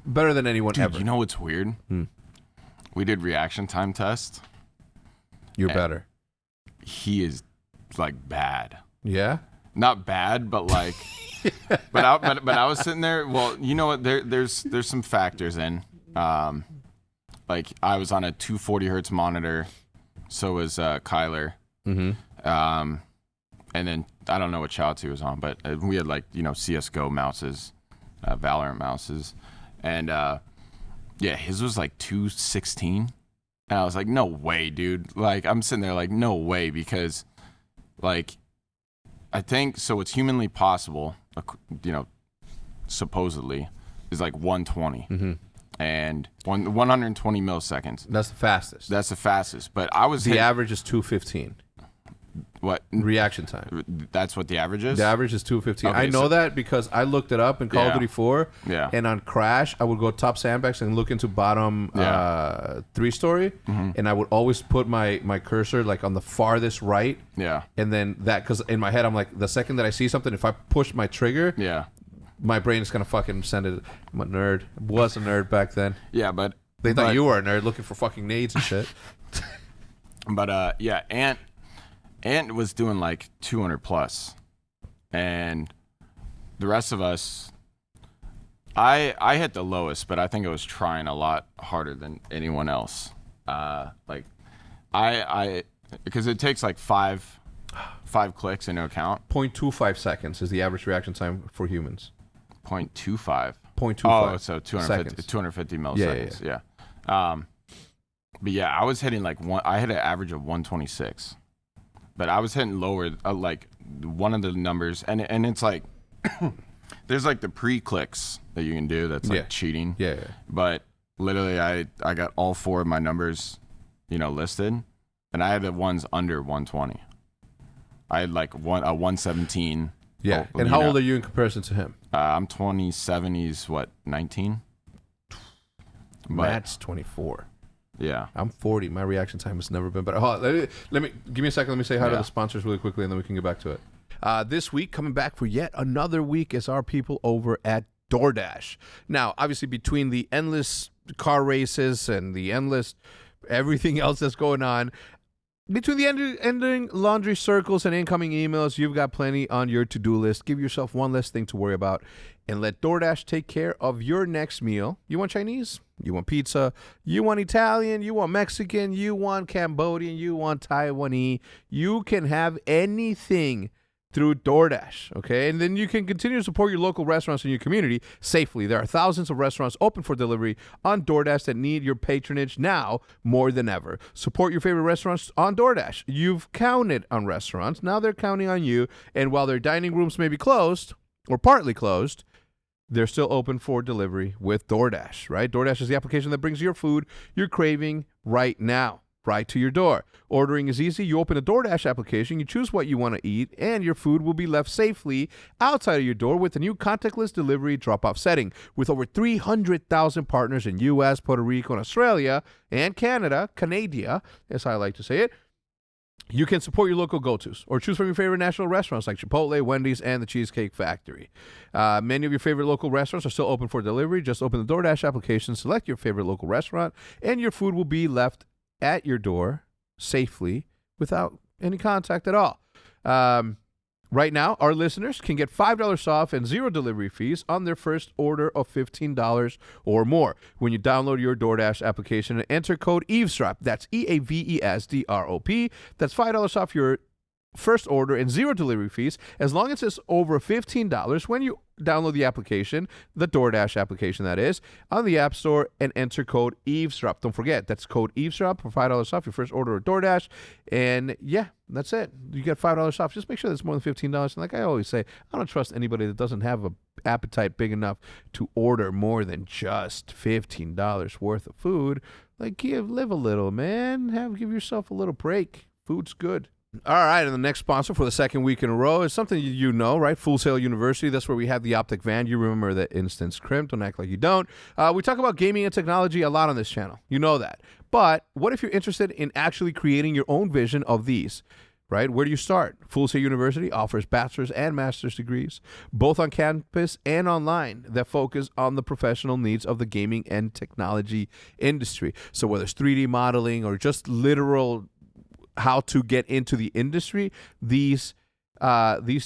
better than anyone. Dude, ever. You know what's weird? we did reaction time test. You're better. He is like bad. Yeah? Not bad, but like but I was sitting there. Well, you know what? There's some factors in. Like I was on a 240 hertz monitor, so was Kyler. Mm-hmm. And then I don't know what Chaozu was on, but we had like CS:GO mouses, Valorant mouses, and his was like 216, and I was like, no way, dude. Like I'm sitting there like, no way, because like I think so. It's humanly possible, supposedly, is like 120. Mm-hmm. And 120 milliseconds. That's the fastest. That's the fastest. But I was the average is 215. What? Reaction time. That's what the average is? The average is 215. Okay, I know that because I looked it up in Call of Duty 4. Yeah. And on Crash, I would go top sandbags and look into bottom 3-story. Mm-hmm. And I would always put my cursor like on the farthest right. Yeah. And then because in my head, I'm like, the second that I see something, if I push my trigger, my brain is going to fucking send it. I'm a nerd. I was a nerd back then. Yeah, but... They thought you were a nerd looking for fucking nades and shit. But, Ant was doing like 200 plus. And the rest of us... I hit the lowest, but I think I was trying a lot harder than anyone else. Because it takes like five clicks into account. 0.25 seconds is the average reaction time for humans. 0.25. 0.25. Oh, so 250 milliseconds. Yeah. But yeah, I was hitting like I hit an average of 126. But I was hitting lower, like one of the numbers, and it's like there's like the pre-clicks that you can do that's like cheating. Yeah. But literally, I got all 4 of my numbers, listed, and I had the ones under 120. I had like a 117. Yeah. And how old are you in comparison to him? I'm 27. He's what, 19? Matt's 24. Yeah. I'm 40. My reaction time has never been better. Hold on, give me a second. Let me say hi to the sponsors really quickly, and then we can get back to it. This week, coming back for yet another week, is our people over at DoorDash. Now, obviously, between the endless car races and the endless everything else that's going on, between the ending laundry circles and incoming emails, you've got plenty on your to-do list. Give yourself one less thing to worry about and let DoorDash take care of your next meal. You want Chinese? You want pizza? You want Italian? You want Mexican? You want Cambodian? You want Taiwanese? You can have anything through DoorDash, okay? And then you can continue to support your local restaurants in your community safely. There are thousands of restaurants open for delivery on DoorDash that need your patronage now more than ever. Support your favorite restaurants on DoorDash. You've counted on restaurants. Now they're counting on you. And while their dining rooms may be closed or partly closed, they're still open for delivery with DoorDash, right? DoorDash is the application that brings your food you're craving right now, right to your door. Ordering is easy. You open a DoorDash application, you choose what you want to eat, and your food will be left safely outside of your door with the new contactless delivery drop-off setting. With over 300,000 partners in U.S., Puerto Rico, and Australia, and Canada, as I like to say it, you can support your local go-tos or choose from your favorite national restaurants like Chipotle, Wendy's, and the Cheesecake Factory. Many of your favorite local restaurants are still open for delivery. Just open the DoorDash application, select your favorite local restaurant, and your food will be left at your door safely without any contact at all. Right now, our listeners can get $5 off and 0 delivery fees on their first order of $15 or more when you download your DoorDash application and enter code Eavesdrop. That's EAVESDROP. That's $5 off your first order and 0 delivery fees as long as it's over $15 when you download the application, the DoorDash application that is, on the App Store and enter code Eavesdrop. Don't forget, that's code Eavesdrop for $5 off your first order of DoorDash. And yeah, that's it. You get $5 off. Just make sure that's more than $15. And like I always say, I don't trust anybody that doesn't have an appetite big enough to order more than just $15 worth of food. Like, live a little, man. Give yourself a little break. Food's good. All right, and the next sponsor for the second week in a row is something you know, right? Full Sail University. That's where we have the optic van. You remember the instance crimp. Don't act like you don't. We talk about gaming and technology a lot on this channel. You know that. But what if you're interested in actually creating your own vision of these? right? Where do you start? Full Sail University offers bachelor's and master's degrees, both on campus and online, that focus on the professional needs of the gaming and technology industry. So whether it's 3D modeling or just literal how to get into the industry, these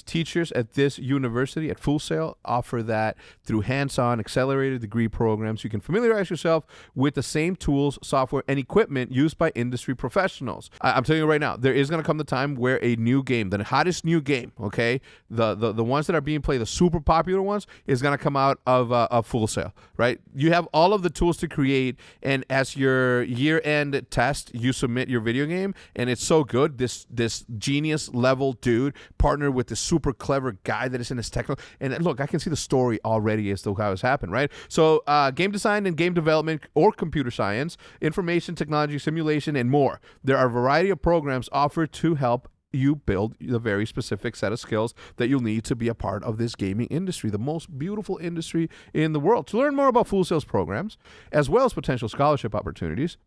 teachers at this university, at Full Sail, offer that through hands-on accelerated degree programs. You can familiarize yourself with the same tools, software, and equipment used by industry professionals. I'm telling you right now, there is going to come the time where a new game, the hottest new game, okay, the ones that are being played, the super popular ones, is going to come out of Full Sail, right? You have all of the tools to create, and as your year-end test, you submit your video game, and it's so good. This genius level dude partner with this super clever guy that is in his technical, and look, I can see the story already as to how it's happened, right? So game design and game development or computer science, information technology, simulation, and more. There are a variety of programs offered to help you build the very specific set of skills that you'll need to be a part of this gaming industry, the most beautiful industry in the world. To learn more about Full Sail's programs, as well as potential scholarship opportunities,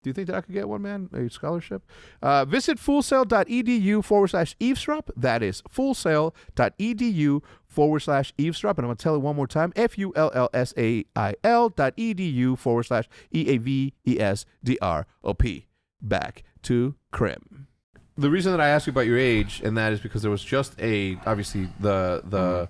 do you think that I could get one, man? A scholarship? Visit fullsail.edu/eavesdrop. That is fullsail.edu/eavesdrop. And I'm going to tell it one more time. fullsail.edu/EAVESDROP. Back to Crim. The reason that I asked you about your age, and that is because there was just obviously those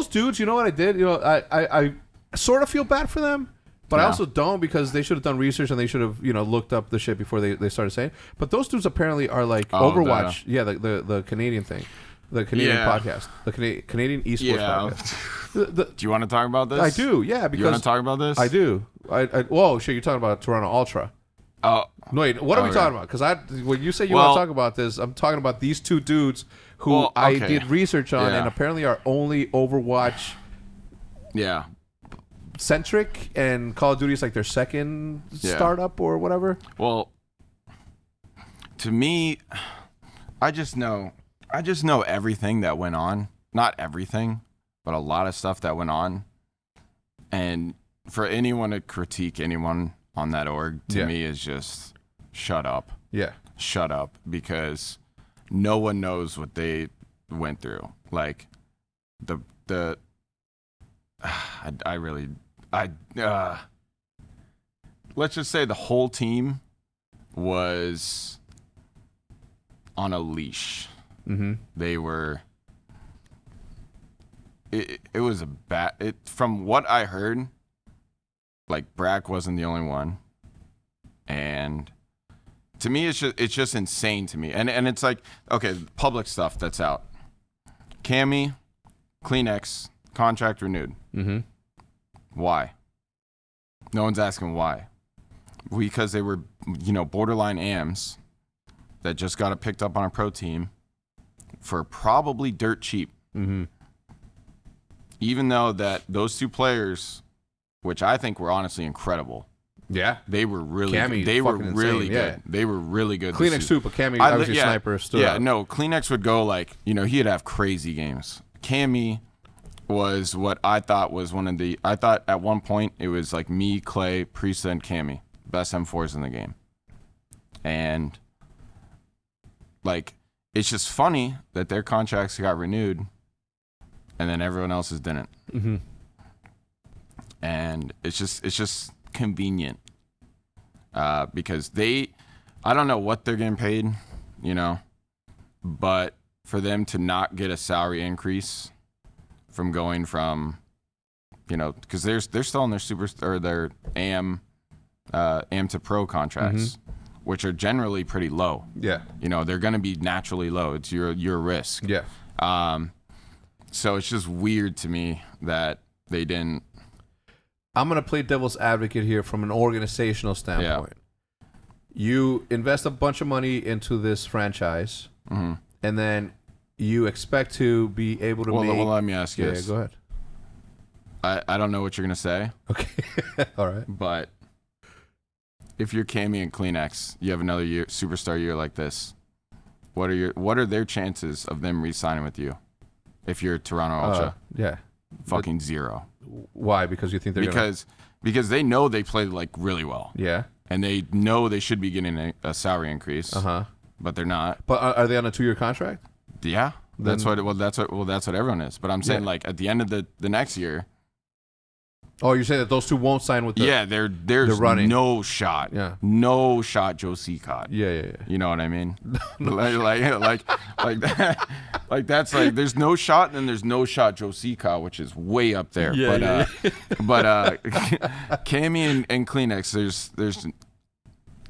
dudes, you know what I did? You know, I sort of feel bad for them. But I also don't, because they should have done research and they should have, looked up the shit before they started saying. But those dudes apparently are like Overwatch. The Canadian thing. The Canadian podcast. The Canadian esports podcast. Do you want to talk about this? I do, yeah. Because you want to talk about this? I do. Whoa, shit, you're talking about Toronto Ultra. Oh. No, wait, what are we talking about? Because when you say you want to talk about this, I'm talking about these two dudes who I did research on and apparently are only Overwatch. Yeah. Centric, and Call of Duty is like their second startup or whatever. Well, to me, I just know everything that went on. Not everything, but a lot of stuff that went on. And for anyone to critique anyone on that org, to me, is just shut up. Yeah. Shut up, because no one knows what they went through. Like let's just say the whole team was on a leash. Mm-hmm. They were. It was a bad. From what I heard, like Brack wasn't the only one, and to me, it's just insane to me. And it's like, okay, public stuff that's out. Cammy, CleanX, contract renewed. Mm-hmm. Why? No one's asking why. Because they were, borderline AMs that just got it picked up on a pro team for probably dirt cheap. Mm-hmm. Even though that those two players, which I think were honestly incredible. Yeah. They were really good. They were really good. Yeah. They were really good. CleanX too, but Cammy, obviously sniper stood out. Yeah, no, CleanX would go he'd have crazy games. Cammy was what I thought was I thought at one point it was like me, Clay, Priesta, and Cammy. Best M4s in the game. And, it's just funny that their contracts got renewed and then everyone else's didn't. Mm-hmm. And it's just convenient. Because I don't know what they're getting paid, but for them to not get a salary increase from going from, because they're still on their their AM to pro contracts, which are generally pretty low. Yeah. They're going to be naturally low. It's your risk. Yeah. So it's just weird to me that they didn't. I'm going to play devil's advocate here from an organizational standpoint. Yeah. You invest a bunch of money into this franchise, and then you expect to be able to make... Well, let me ask you this. Yeah, go ahead. I don't know what you're going to say. Okay. All right. But if you're Cammy and CleanX, you have another superstar year like this, what are their chances of them re-signing with you if you're Toronto Ultra? Yeah. Fucking zero. Why? Because you think they're because they know they played really well. Yeah. And they know they should be getting a salary increase. Uh-huh. but they're not. But are they on a 2-year contract? Yeah, that's what everyone is. But I'm saying like at the end of the next year. Oh, you're saying that those two won't sign with the... Yeah, there's no shot. Yeah. No shot Joe Cicott. Yeah. You know what I mean? like that. Like that's like there's no shot and then there's no shot Joe Cicott, which is way up there. But Cammy and Kleenex, there's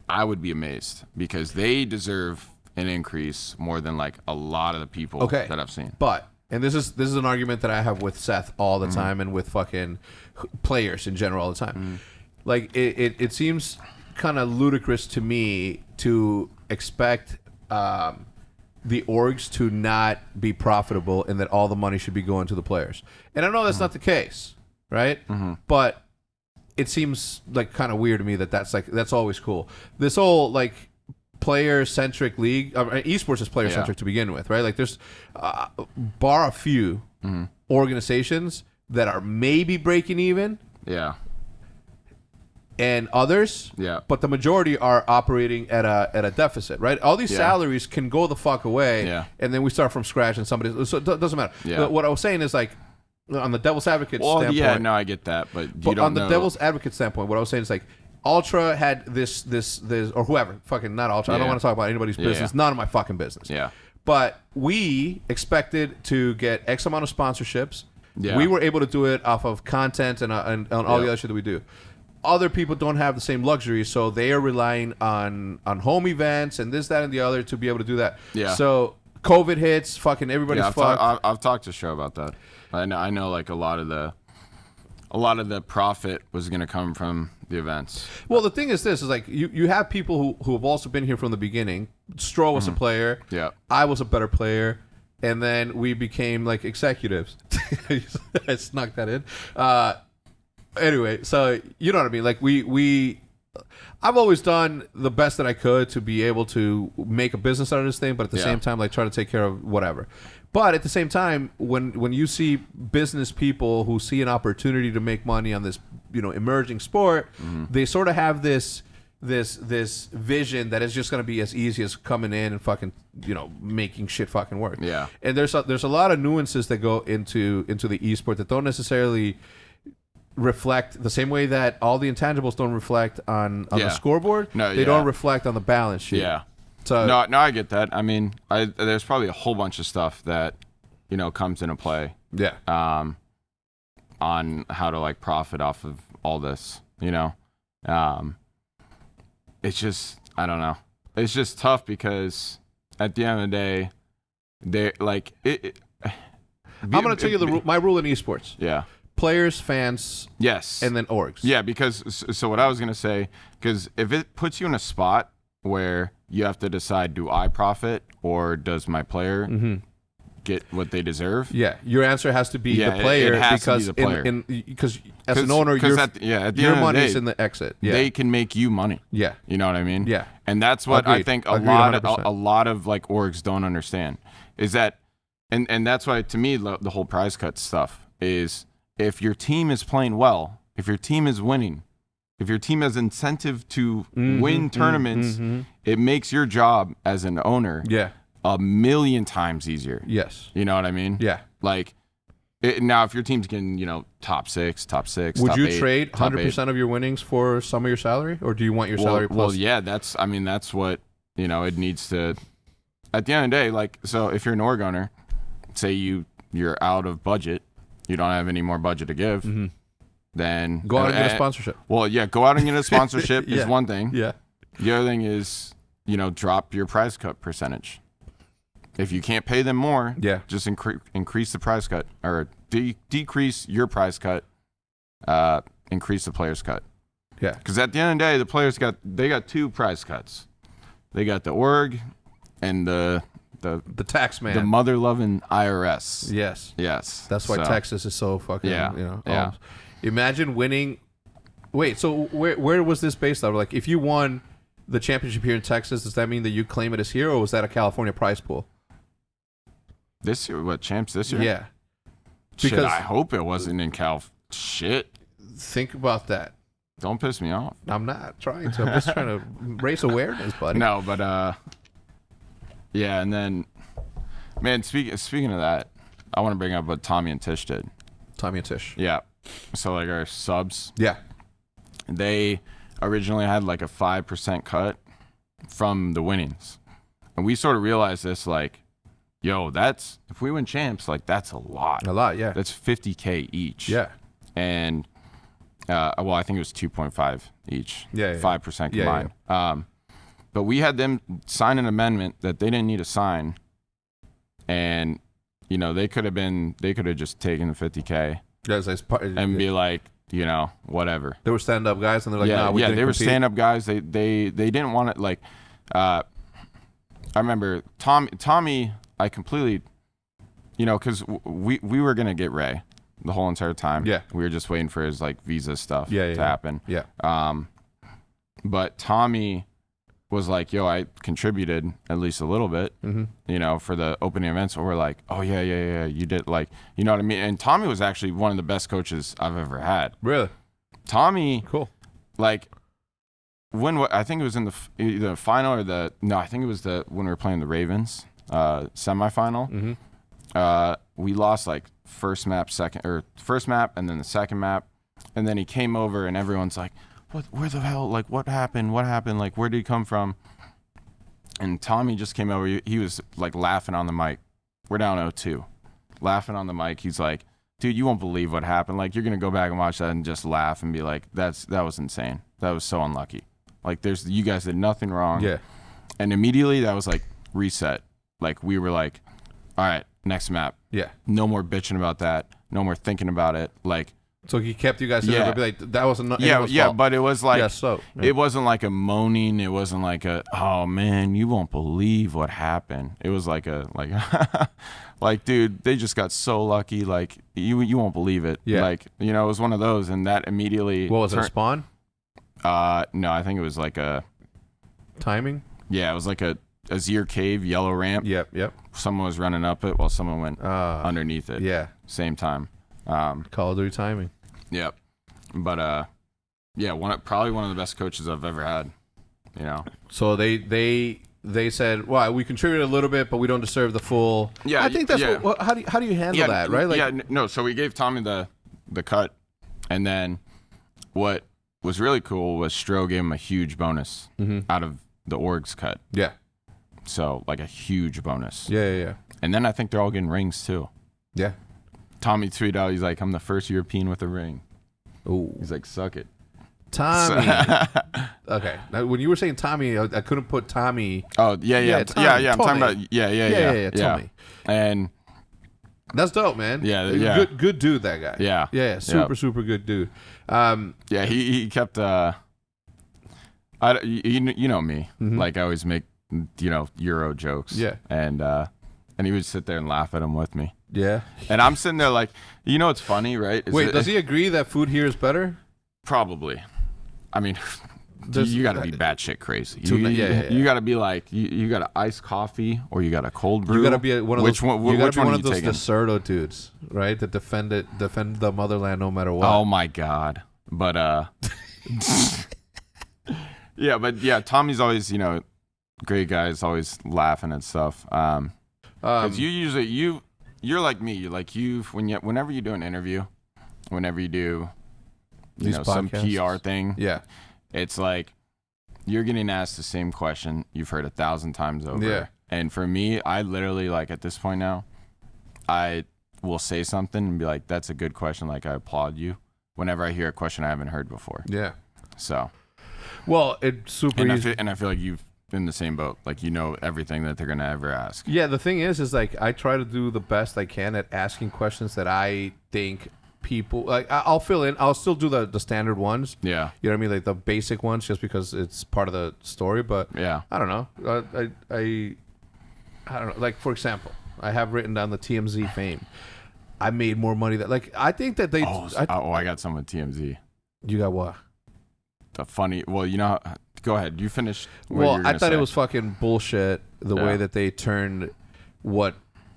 I would be amazed because they deserve an increase more than like a lot of the people that I've seen. But and this is an argument that I have with Seth all the time and with fucking players in general all the time. Like it seems kind of ludicrous to me to expect the orgs to not be profitable and that all the money should be going to the players. And I know that's not the case, right? But it seems like kind of weird to me that's always cool. This whole like player-centric league, esports is player-centric to begin with, right? Like there's bar a few organizations that are maybe breaking even, and others, but the majority are operating at a deficit, right? All these salaries can go the fuck away, and then we start from scratch, and somebody. So it doesn't matter. But what I was saying is like on the devil's advocate standpoint. Yeah, no, I get that, but you don't on the devil's advocate standpoint, what I was saying is like. Ultra had this or whoever, fucking not Ultra. I don't want to talk about anybody's business. None of my fucking business. Yeah. But we expected to get X amount of sponsorships. Yeah. We were able to do it off of content and all the other shit that we do. Other people don't have the same luxury, so they are relying on home events and this, that, and the other to be able to do that. Yeah. So COVID hits, fucking everybody's fucked. I've talked to Show about that. I know like a lot of the profit was going to come from the events. Well, the thing is this, is like you have people who have also been here from the beginning. Stroh was a player. Yeah. I was a better player. And then we became like executives. I snuck that in. Anyway, so you know what I mean? Like I've always done the best that I could to be able to make a business out of this thing, but at the same time, like try to take care of whatever. But at the same time, when you see business people who see an opportunity to make money on this, emerging sport, they sort of have this vision that is just going to be as easy as coming in and fucking, making shit fucking work. Yeah. And there's a lot of nuances that go into the esport that don't necessarily reflect the same way that all the intangibles don't reflect on the scoreboard. No, they don't reflect on the balance sheet. Yeah. So no, I get that. I mean, there's probably a whole bunch of stuff that comes into play. Yeah. On how to like profit off of all this. It's just I don't know. It's just tough because at the end of the day, they like it. I'm going to tell you my rule in esports. Yeah. Players, fans, yes, and then orgs. Yeah, because so what I was going to say, because if it puts you in a spot where you have to decide, do I profit or does my player get what they deserve? Yeah, your answer has to be the player because as an owner, your money's in the exit. Yeah. They can make you money. Yeah, you know what I mean? Yeah, and that's what I think a lot of like orgs don't understand is that, and that's why to me the whole prize cut stuff is if your team is playing well, if your team is winning. If your team has incentive to win tournaments, it makes your job as an owner a million times easier. Yes. You know what I mean? Yeah. Like, now if your team's getting, top six, would you 8, trade 100% of your winnings for some of your salary? Or do you want your salary plus? Well, yeah, that's what, it needs to, at the end of the day, like, so if you're an org owner, say you're out of budget, you don't have any more budget to give, then go out and get a sponsorship. Well, yeah, go out and get a sponsorship is one thing. Yeah. The other thing is, drop your prize cut percentage. If you can't pay them more, just increase the prize cut or decrease your prize cut, increase the player's cut. Yeah. Because at the end of the day, the players got two prize cuts. They got the org and the tax man, the mother loving IRS. Yes. That's why Texas is so fucking Imagine winning. Wait, so where was this based on? Like, if you won the championship here in Texas, does that mean that you claim it as here, or was that a California prize pool? This year, what, champs this year? Yeah. Because I hope it wasn't in Cal. Shit. Think about that. Don't piss me off. I'm not trying to. I'm just trying to raise awareness, buddy. No, but Yeah, and then, man, speaking of that, I want to bring up what Tommy and Tish did. Tommy and Tish. Yeah. So, like, our subs. Yeah. They originally had, like, a 5% cut from the winnings. And we sort of realized this, like, yo, if we win champs, like, that's a lot. A lot, yeah. That's $50K each. Yeah. And, well, I think it was 2.5 each. Yeah. 5% combined. Yeah. But we had them sign an amendment that they didn't need to sign. And, you know, they could have just taken the $50K and be like, you know, whatever. They were stand-up guys, and they're like, yeah, nah, we didn't they were compete. stand-up guys. They didn't want it. Like, I remember Tommy, I completely, you know, because we were gonna get Ray the whole entire time. Yeah, we were just waiting for his like visa stuff to happen. Yeah. But Tommy was like, yo, I contributed at least a little bit, you know, for the opening events. So we're like, oh, yeah, you did, like, you know what I mean? And Tommy was actually one of the best coaches I've ever had. Really? Tommy, cool. Like, I think it was in the final or I think it was when we were playing the Ravens semifinal. We lost, like, first map, and then the second map. And then he came over, and everyone's like, where the hell, like, what happened, like, where did he come from? And Tommy just came over. He was like laughing on the mic. We're down 0-2, laughing on the mic. He's like, dude, you won't believe what happened. Like, you're gonna go back and watch that and just laugh and be like, that was insane, that was so unlucky. Like, you guys did nothing wrong. Yeah. And immediately that was like reset. Like, we were like, all right, next map. Yeah. No more bitching about that, no more thinking about it. Like, so he kept you guys to be like, that wasn't fault. But it was like, yeah. It wasn't like a moaning. It wasn't like oh man, you won't believe what happened. It was like like, dude, they just got so lucky. Like, you won't believe it. Yeah. Like, you know, it was one of those, and that immediately. What was it? A spawn? No, I think it was like a timing. Yeah, it was like a Azir cave yellow ramp. Yep. Someone was running up it while someone went underneath it. Yeah. Same time. Call of Duty timing. Yep. But yeah, probably one of the best coaches I've ever had. You know. So they said, well, we contributed a little bit, but we don't deserve the full. Yeah, I think that's how do you handle that, right? Like, no. So we gave Tommy the cut, and then what was really cool was Stro gave him a huge bonus out of the org's cut. Yeah. So, like, a huge bonus. Yeah. And then I think they're all getting rings too. Yeah. Tommy tweeted out, he's like, I'm the first European with a ring. Ooh. He's like, suck it. Tommy. Okay. Now, when you were saying Tommy, I couldn't put Tommy. Oh, yeah. Tommy, I'm talking about, yeah. Tommy. And that's dope, man. Yeah. Good dude, that guy. Yeah. Super good dude. Yeah, he kept, you know me. Like, I always make, you know, Euro jokes. Yeah. And he would sit there and laugh at him with me. Yeah. And I'm sitting there like, you know what's funny, right? Does he agree that food here is better? Probably. I mean, you got to be batshit crazy. Yeah. You got to be like, you got to iced coffee or you got a cold brew. You got to be one of those. Which one are you taking? Deserto dudes, right? That defend the motherland no matter what. Oh my God. But yeah, Tommy's always, you know, great guy. Is always laughing at stuff. Because you're like me. You're like whenever you do an interview, whenever you do, some PR thing. Yeah. It's like you're getting asked the same question you've heard 1,000 times over. Yeah. And for me, I literally, like, at this point now, I will say something and be like, that's a good question. Like, I applaud you whenever I hear a question I haven't heard before. Yeah. So. Well, it's super easy. And I feel like you've in the same boat. Like, you know everything that they're going to ever ask. Yeah, the thing is like, I try to do the best I can at asking questions that I think people like. I'll fill in. I'll still do the standard ones. Yeah, you know what I mean, like the basic ones, just because it's part of the story. But yeah, I don't know. I don't know. Like, for example, I have written down the TMZ fame. I made more money like I think that they. I got some with TMZ. You got what? The funny. Well, you know. Go ahead. You finish. Well, I thought it was fucking bullshit the way that they turned what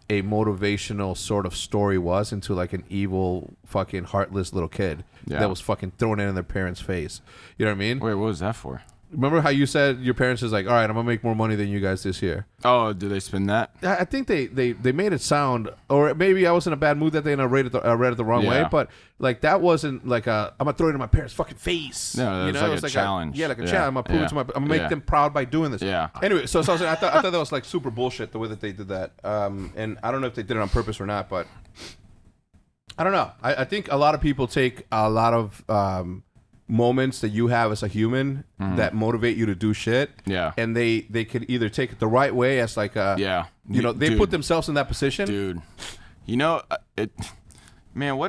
a motivational sort of story was into like an evil, fucking heartless little kid that was fucking thrown in their parents' face. You know what I mean? Wait, what was that for? Remember how you said your parents is like, all right, I'm gonna make more money than you guys this year. Oh, did they spin that? I think they made it sound, or maybe I was in a bad mood that day and I read it the wrong way. But like that wasn't like I'm gonna throw it in my parents' fucking face. No, it was like a challenge. Like a challenge. I'm gonna prove it to I'm gonna make them proud by doing this. Yeah. Anyway, so I thought that was like super bullshit the way that they did that. And I don't know if they did it on purpose or not, but I don't know. I think a lot of people take a lot of moments that you have as a human that motivate you to do shit. Yeah. And they could either take it the right way as like a they put themselves in that position. Dude. You know, man,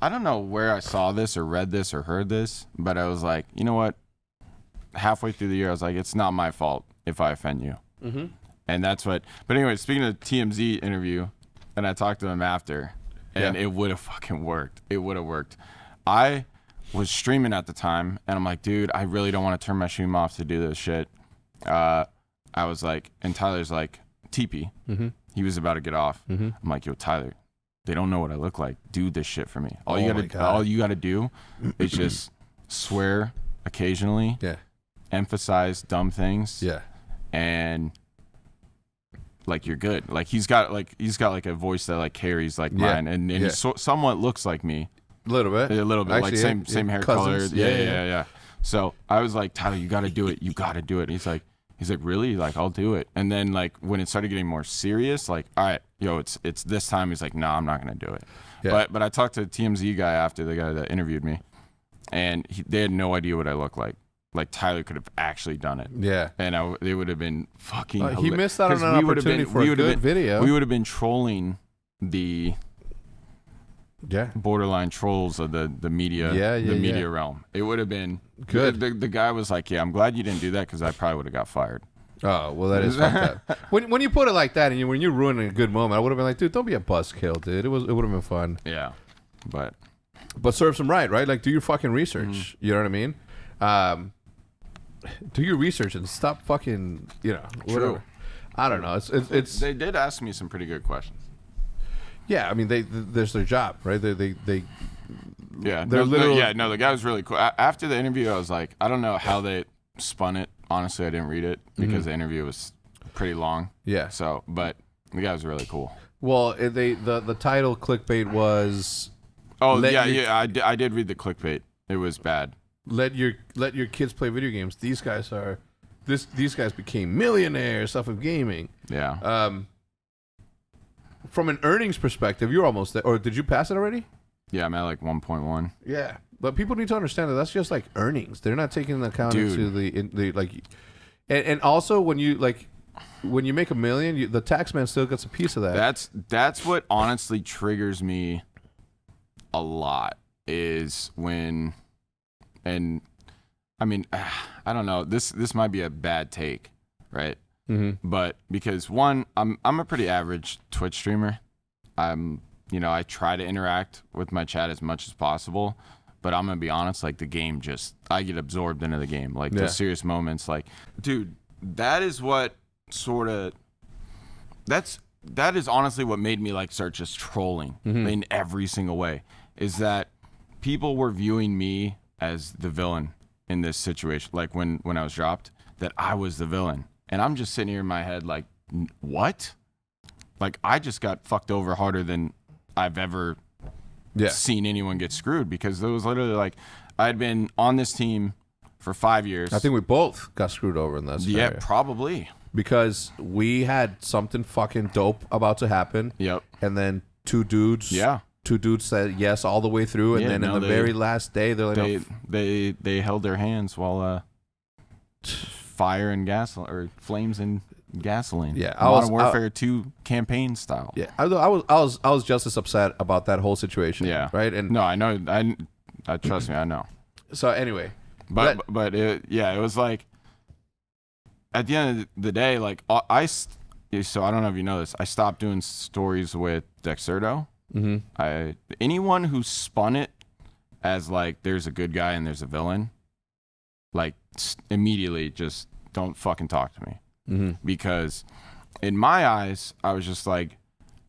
I don't know where I saw this or read this or heard this, but I was like, you know what? Halfway through the year, I was like, it's not my fault if I offend you. Mm-hmm. And that's what. But anyway, speaking of TMZ interview, and I talked to him after, and it would have fucking worked. It would have worked. I was streaming at the time, and I'm like, dude, I really don't want to turn my stream off to do this shit. I was like, and Tyler's like, TP. Mm-hmm. He was about to get off. Mm-hmm. I'm like, yo, Tyler, they don't know what I look like. Do this shit for me. All you gotta do is just swear occasionally. Yeah. Emphasize dumb things. Yeah. And like you're good. Like he's got like a voice that like carries like mine, and he somewhat looks like me. A little bit, actually, like same hair color. Yeah. So I was like, Tyler, you got to do it. You got to do it. And he's like, really? Like, I'll do it. And then like when it started getting more serious, like, all right, yo, it's this time. He's like, no, I'm not gonna do it. Yeah. But I talked to the TMZ guy after, the guy that interviewed me, and they had no idea what I looked like. Like Tyler could have actually done it. Yeah. And they would have been fucking. He missed out on an opportunity for a good video. We would have been trolling the. Yeah, borderline trolls of the media, media realm. It would have been good. The guy was like, "Yeah, I'm glad you didn't do that because I probably would have got fired." Oh well, that is fucked up. When you put it like that, and when you're ruining a good moment, I would have been like, "Dude, don't be a buzzkill, dude." It would have been fun. Yeah, but serves them right? Like, do your fucking research. Mm. You know what I mean? Do your research and stop fucking. Whatever. True. I don't know. It's. They did ask me some pretty good questions. Yeah, I mean, there's their job, right? The guy was really cool. After the interview, I was like, I don't know how they spun it. Honestly, I didn't read it because the interview was pretty long. Yeah. So, but the guy was really cool. Well, the title clickbait was. Oh I did read the clickbait. It was bad. Let your kids play video games. These guys became millionaires off of gaming. Yeah. From an earnings perspective, you're almost there. Or did you pass it already? Yeah, I'm at like 1.1. Yeah, but people need to understand that that's just like earnings. They're not taking into account into the like, and also when you make $1 million, the tax man still gets a piece of that. That's what honestly triggers me a lot is when, and I mean, I don't know. This might be a bad take, right? Mm-hmm. But because one, I'm a pretty average Twitch streamer. I try to interact with my chat as much as possible, but I'm gonna be honest, like the game I get absorbed into the game. Like the serious moments, like, dude, that is what that is honestly what made me like start just trolling in every single way. Is that people were viewing me as the villain in this situation, like when I was dropped, that I was the villain. And I'm just sitting here in my head like, what? Like, I just got fucked over harder than I've ever seen anyone get screwed, because it was literally like, I had been on this team for 5 years. I think we both got screwed over in that scenario. Yeah, probably. Because we had something fucking dope about to happen. Yep. And then two dudes said yes all the way through. And then in the very last day, they're like, they held their hands while... fire and gasoline, or flames and gasoline. Yeah, Modern Warfare 2 campaign style. Yeah, I was just as upset about that whole situation. Yeah, right. And no, I know. I trust me, I know. So anyway, but it was like at the end of the day, like so I don't know if you know this. I stopped doing stories with Dexerto. Mm-hmm. Anyone who spun it as like there's a good guy and there's a villain, like immediately just don't fucking talk to me. Mm-hmm. Because in my eyes, I was just like,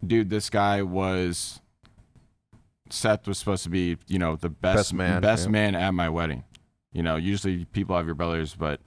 dude, this guy was... Seth was supposed to be, the best man at my wedding. Usually people have your brothers, but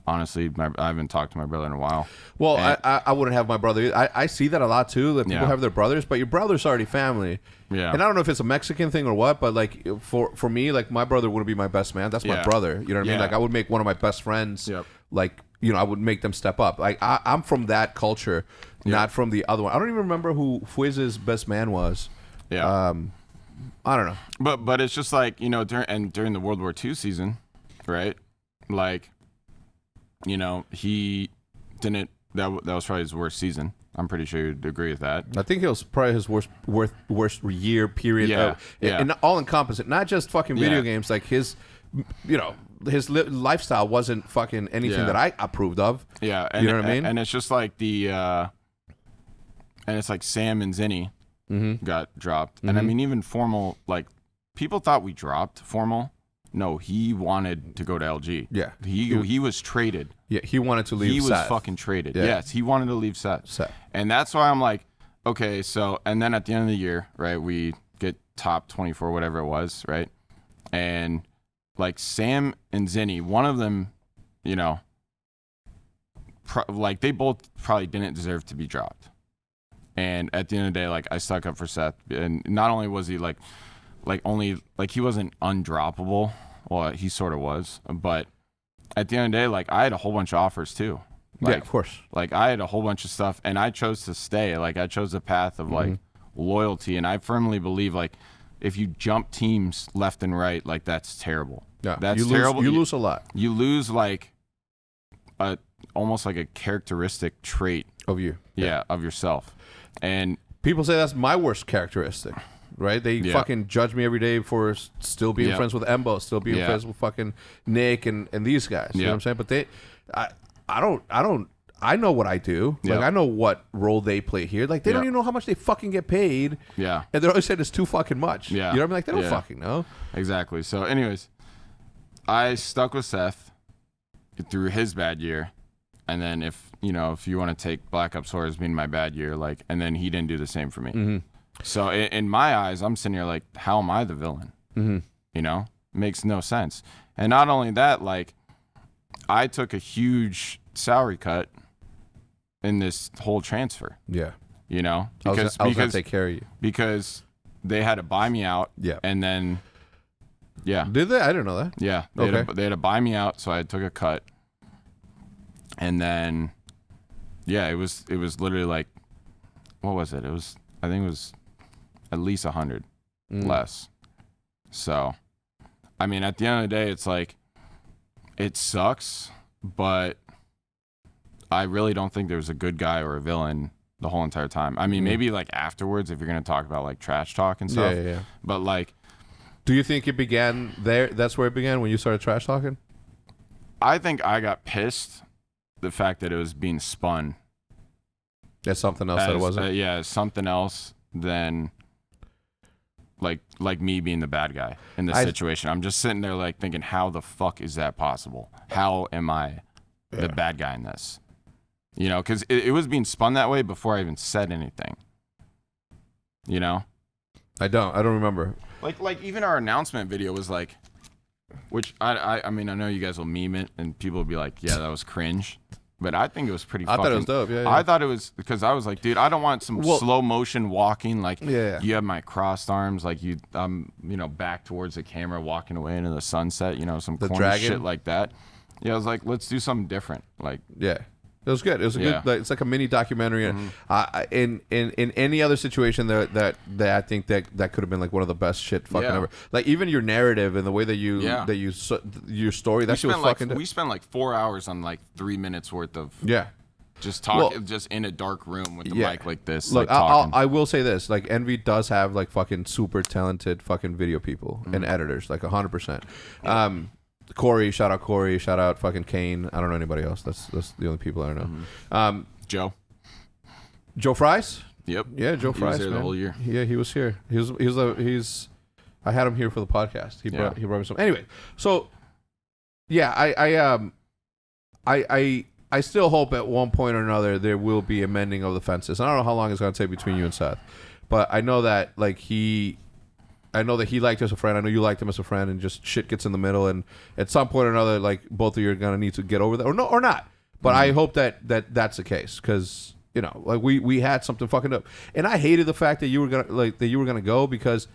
honestly. I haven't talked to my brother in a while. Well, I wouldn't have my brother. I see that a lot too, that people have their brothers, but your brother's already family. Yeah. And I don't know if it's a Mexican thing or what, but like for me, like my brother wouldn't be my best man. That's my brother. You know what I mean? Like I would make one of my best friends. Like, you know, I would make them step up. Like I'm from that culture, not from the other one. I don't even remember who Fuiz's best man was. Yeah. I don't know. But it's just like, you know, during the World War II season, right? Like, you know, he didn't. That was probably his worst season. I'm pretty sure you'd agree with that. I think it was probably his worst year period. And all encompassing, not just fucking video games. Like his, you know, his lifestyle wasn't fucking anything that I approved of. Yeah, you know what I mean. And it's just like and it's like Sam and Zinni got dropped, and I mean even Formal. Like people thought we dropped Formal. No, he wanted to go to LG. Yeah. He was traded. Yeah, he wanted to leave. He was fucking traded. Yeah. Yes, he wanted to leave Seth. And that's why I'm like, okay, so, and then at the end of the year, right, we get top 24, whatever it was, right? And like Sam and Zinni, one of them, you know, like they both probably didn't deserve to be dropped. And at the end of the day, like I stuck up for Seth. And not only was he like he wasn't undroppable. Well, he sort of was, but at the end of the day, like I had a whole bunch of offers too. Like, yeah, of course. Like I had a whole bunch of stuff, and I chose to stay. Like I chose the path of like loyalty, and I firmly believe like if you jump teams left and right, like that's terrible. Yeah, that's terrible. You lose a lot. You lose like almost like a characteristic trait of you. Yeah, of yourself. And people say that's my worst characteristic. Right? They fucking judge me every day for still being friends with Embo, still being friends with fucking Nick and these guys. You know what I'm saying? But I know what I do. Like I know what role they play here. Like they don't even know how much they fucking get paid. Yeah. And they're always saying it's too fucking much. Yeah. You know what I mean? Like they don't fucking know. Exactly. So anyways, I stuck with Seth through his bad year. And then if you want to take Black Ops 4 as being my bad year, like, and then he didn't do the same for me. So in my eyes, I'm sitting here like, how am I the villain? You know, makes no sense. And not only that, like, I took a huge salary cut in this whole transfer. Yeah. You know, because I was gonna take care of you because they had to buy me out. Yeah. And then, did they? I didn't know that. Yeah. They had to buy me out, so I took a cut. And then, it was literally like, what was it? I think it was at least 100 less. So, I mean, at the end of the day, it's like, it sucks, but I really don't think there was a good guy or a villain the whole entire time. I mean, maybe like afterwards, if you're going to talk about like trash talk and stuff. Yeah. But like, do you think it began there? That's where it began when you started trash talking? I think I got pissed the fact that it was being spun. That's something else that it wasn't? Something else than like me being the bad guy in this situation. I'm just sitting there like thinking, how the fuck is that possible? How am I the bad guy in this? You know, because it was being spun that way before I even said anything. You know? I don't remember. Like even our announcement video was like, which I mean, I know you guys will meme it and people will be like, yeah, that was cringe. But I think it was pretty fucking... I thought it was dope, yeah. I thought it was... Because I was like, dude, I don't want some slow motion walking. Like, you have my crossed arms. Like, I'm, back towards the camera walking away into the sunset. Some corny shit like that. Yeah, I was like, let's do something different. Like... Yeah. It was good. It was a good... Like, it's like a mini documentary. In any other situation that I think that could have been like one of the best shit fucking ever. Like even your narrative and the way that you your story, that shit was fucking... We spent like 4 hours on like 3 minutes worth of... Just just in a dark room with the mic like this. Look, like I will say this: like Envy does have like fucking super talented fucking video people and editors, like 100%. Corey, shout out fucking Kane. I don't know anybody else. That's the only people I know. Joe Fries. Yep. Yeah, Joe Fries. He was here the whole year. Yeah, he was here. He's. I had him here for the podcast. He brought me some. Anyway, so yeah, I still hope at one point or another there will be a mending of the fences. I don't know how long it's going to take between you and Seth, but I know that like he I know that he liked us as a friend. I know you liked him as a friend, and just shit gets in the middle, and at some point or another, like both of you are gonna need to get over that, or not. But I hope that's the case, because like we had something fucking up, and I hated the fact that you were gonna go, because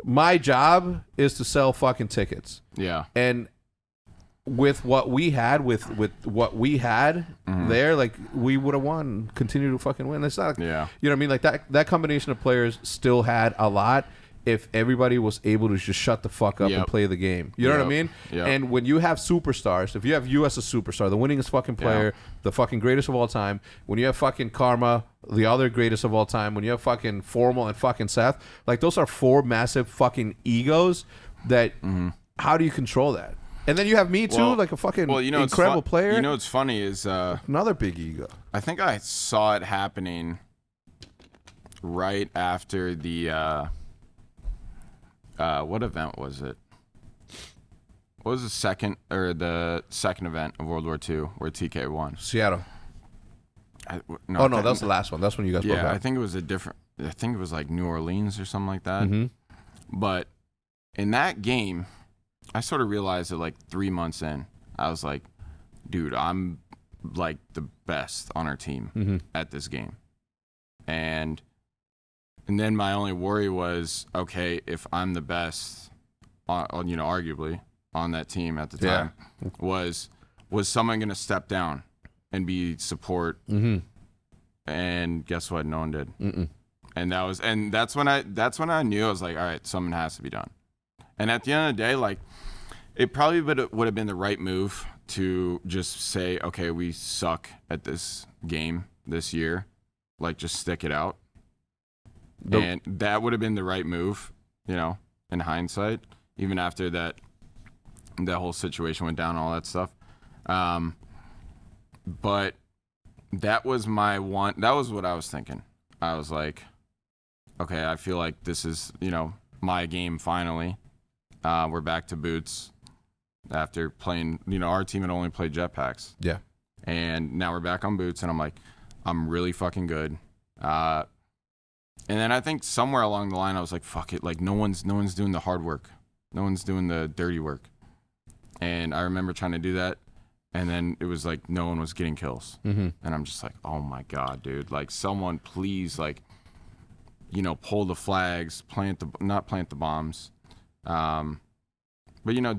my job is to sell fucking tickets. Yeah. And with what we had, there, like we would have won, continue to fucking win. It's not, you know what I mean? Like that combination of players still had a lot if everybody was able to just shut the fuck up and play the game. You know what I mean? Yep. And when you have superstars, if you have you as a superstar, the winningest fucking player, the fucking greatest of all time, when you have fucking Karma, the other greatest of all time, when you have fucking Formal and fucking Seth, like those are 4 massive fucking egos that, how do you control that? And then you have me too, like a fucking incredible player. You know what's funny is another big ego. I think I saw it happening right after the what event was it? What was the second event of World War II where TK won? Seattle. No, that was the last one. That's when you guys broke out. I think it was I think it was like New Orleans or something like that. But in that game, I sort of realized that like 3 months in, I was like, dude, I'm like the best on our team at this game. And then my only worry was, okay, if I'm the best, arguably on that team at the time, was someone going to step down and be support? And guess what? No one did. And that's when I knew. I was like, all right, something has to be done. And at the end of the day, like, it probably would have been the right move to just say, okay, we suck at this game this year, like just stick it out. And that would have been the right move, in hindsight, even after that whole situation went down, all that stuff. But that was what I was thinking. I was like, okay, I feel like this is, my game finally. We're back to boots after playing, our team had only played jetpacks. Yeah. And now we're back on boots, and I'm like, I'm really fucking good. And then I think somewhere along the line, I was like, fuck it. Like, no one's doing the hard work. No one's doing the dirty work. And I remember trying to do that. And then it was like, no one was getting kills. And I'm just like, oh my God, dude. Like, someone please, like, pull the flags, not plant the bombs. But,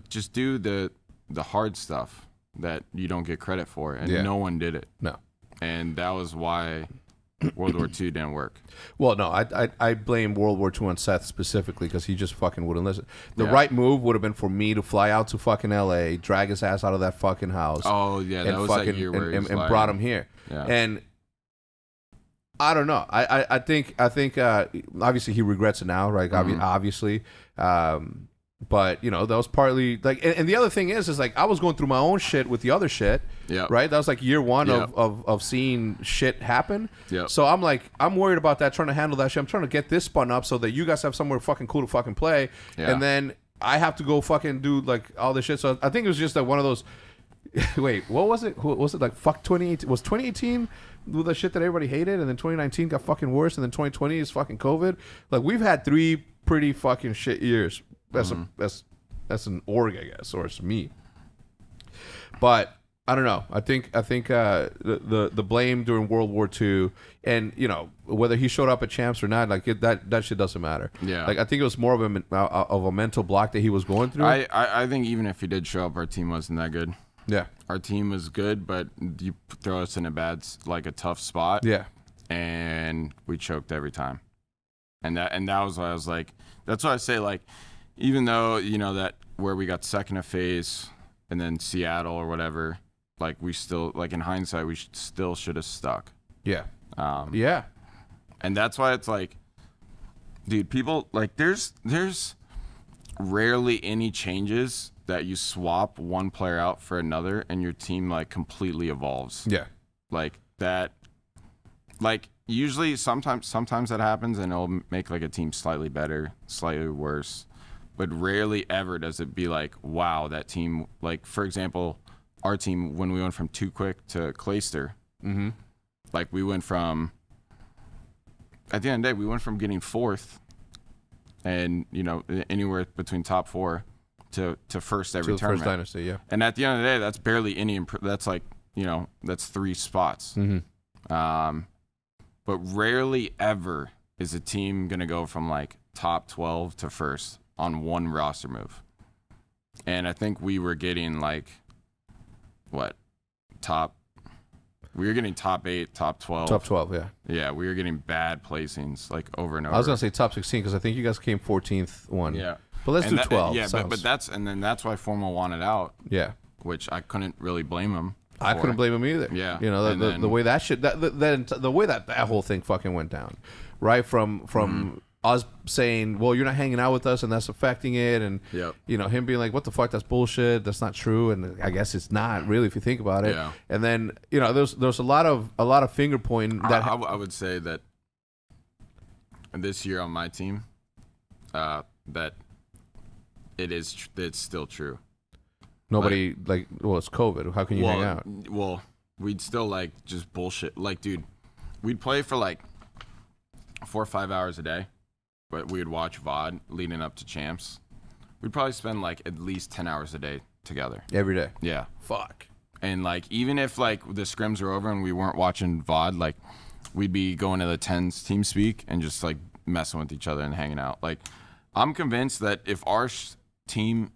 just do the hard stuff that you don't get credit for. And no one did it. No. And that was why World War II didn't work. Well, no, I blame World War II on Seth specifically, because he just fucking wouldn't listen. The right move would have been for me to fly out to fucking LA, drag his ass out of that fucking house. Oh yeah, that was that year where and brought him here. Yeah. And I don't know. I think obviously he regrets it now, right? Obviously. But that was partly like, and the other thing is like I was going through my own shit with the other shit. Yeah. Right. That was like year one of seeing shit happen. Yeah. So I'm worried about that, trying to handle that shit. I'm trying to get this spun up so that you guys have somewhere fucking cool to fucking play. Yeah. And then I have to go fucking do like all this shit. So I think it was just like one of those. Wait, what was it? Was it like fuck 2018? Was 2018 the shit that everybody hated, and then 2019 got fucking worse, and then 2020 is fucking COVID? Like we've had 3 pretty fucking shit years. That's an org, I guess, or it's me. But I don't know. I think the blame during World War II, and whether he showed up at champs or not, like that shit doesn't matter. Yeah. Like I think it was more of a mental block that he was going through. I think even if he did show up, our team wasn't that good. Yeah. Our team was good, but you throw us in a tough spot. Yeah. And we choked every time. And that was why I was like, that's why I say, like, even though, that where we got second of phase and then Seattle or whatever, like we still, like in hindsight, we still should have stuck. Yeah. Yeah. And that's why it's like, dude, people, like there's rarely any changes that you swap one player out for another and your team like completely evolves. Yeah. Like that, like usually sometimes that happens and it'll make like a team slightly better, slightly worse. But rarely ever does it be like, wow, that team, like, for example, our team, when we went from Too Quick to Clayster, like, we went from, at the end of the day, we went from getting 4th and anywhere between top 4 to first every tournament. First dynasty, yeah. And at the end of the day, that's barely any. That's like that's 3 spots. But rarely ever is a team gonna go from like top 12 to first on one roster move. And I think we were getting like we were getting top 8, top 12. Top 12, yeah. Yeah, we were getting bad placings like over and over. I was gonna say top 16 because I think you guys came 14th one. Yeah. But let's do 12. Yeah, but that's why Formal wanted out. Yeah. Which I couldn't really blame him. I couldn't blame him either. Yeah. The way that shit the way that whole thing fucking went down. Right? From us saying, well, you're not hanging out with us and that's affecting it, and him being like, what the fuck, that's bullshit, that's not true, and I guess it's not really if you think about it. Yeah. And then there's a lot of finger pointing that I would say that this year on my team that it's still true. Nobody it's COVID. How can you hang out? Well, we'd still like just bullshit. Like, dude, we'd play for like 4 or 5 hours a day, but we would watch VOD leading up to champs. We'd probably spend like at least 10 hours a day together. Every day. Yeah. Fuck. And like even if like the scrims were over and we weren't watching VOD, like we'd be going to the 10s team speak and just like messing with each other and hanging out. Like I'm convinced that if our team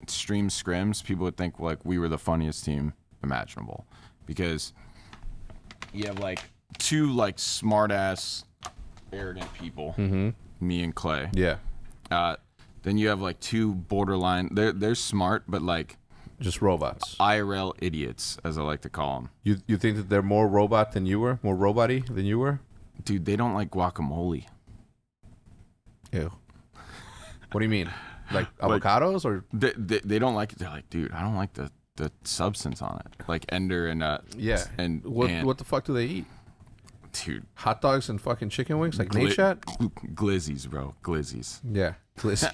stream scrims, people would think like we were the funniest team imaginable, because you have like 2 like smart ass arrogant people, me and Clay. Yeah. Then you have like 2 borderline, they're smart but like just robots, IRL idiots, as I like to call them. You think that they're more robot than you were, more robot-y than you were? Dude, they don't like guacamole. Ew. What do you mean? Like avocados, or they don't like it. They're like, dude, I don't like the substance on it. Like Ender and and what the fuck do they eat? Dude, hot dogs and fucking chicken wings, like Nate shot? Glizzies, bro, glizzies. Yeah, glizzies.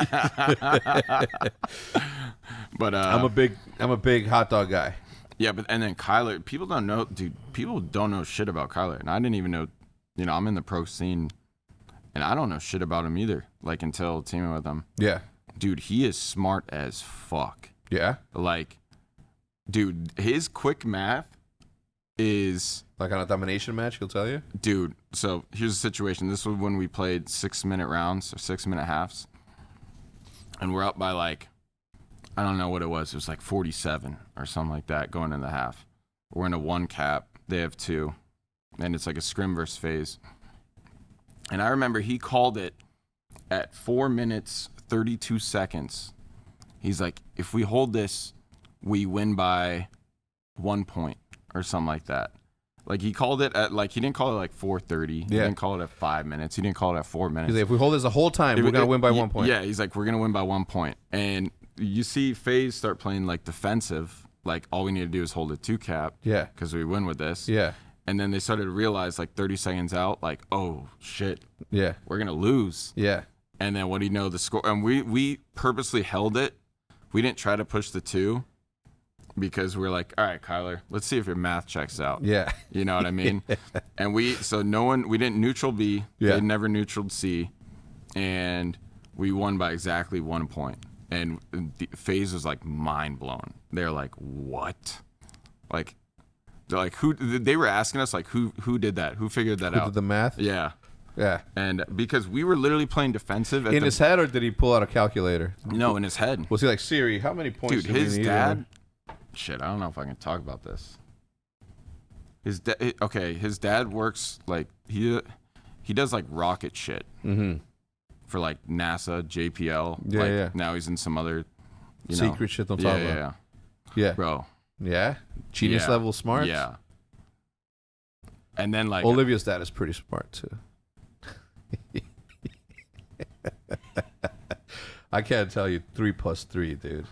But I'm a big hot dog guy. Yeah, but and then Kyler, people don't know, dude. People don't know shit about Kyler, and I didn't even know. I'm in the pro scene, and I don't know shit about him either. Like until teaming with him. Yeah. Dude, he is smart as fuck. Yeah? Like, dude, his quick math is... Like on a domination match, he'll tell you? Dude, so here's the situation. This was when we played 6-minute rounds or 6-minute halves. And we're up by like, I don't know what it was. It was like 47 or something like that going in the half. We're in a 1 cap. They have 2. And it's like a scrim versus phase. And I remember he called it at 4 minutes 32 seconds. He's like, if we hold this, we win by 1 point or something like that. Like he called it at like, he didn't call it like 4:30. He didn't call it at 5 minutes. He didn't call it at 4 minutes. He's like, if we hold this the whole time, we're gonna win by 1 point. Yeah, he's like, we're gonna win by 1 point. And you see FaZe start playing like defensive. Like all we need to do is hold a 2 cap. Yeah. Because we win with this. Yeah. And then they started to realize like 30 seconds out, like, oh shit. Yeah. We're gonna lose. Yeah. And then what do you know, the score, and we purposely held it. We didn't try to push the 2 because we're like, all right, Kyler, let's see if your math checks out. Yeah. You know what I mean? And we didn't neutral B. Yeah. They never neutraled C. And we won by exactly 1 point. And the FaZe was like mind blown. They're like, what? Like, they're like, who? They were asking us like, who did that? Who figured that out? Who did the math? Yeah. Yeah. And because we were literally playing defensive. In his head, or did he pull out a calculator? No, in his head. Was he like, Siri, how many points? Dude, his dad. Shit, I don't know if I can talk about this. His dad works like he does like rocket shit for like NASA, JPL. Yeah, yeah. Now he's in some other secret shit. Don't talk about. Yeah, bro. Yeah, genius level smart. Yeah. And then like Olivia's dad is pretty smart too. I can't tell you 3 + 3, dude.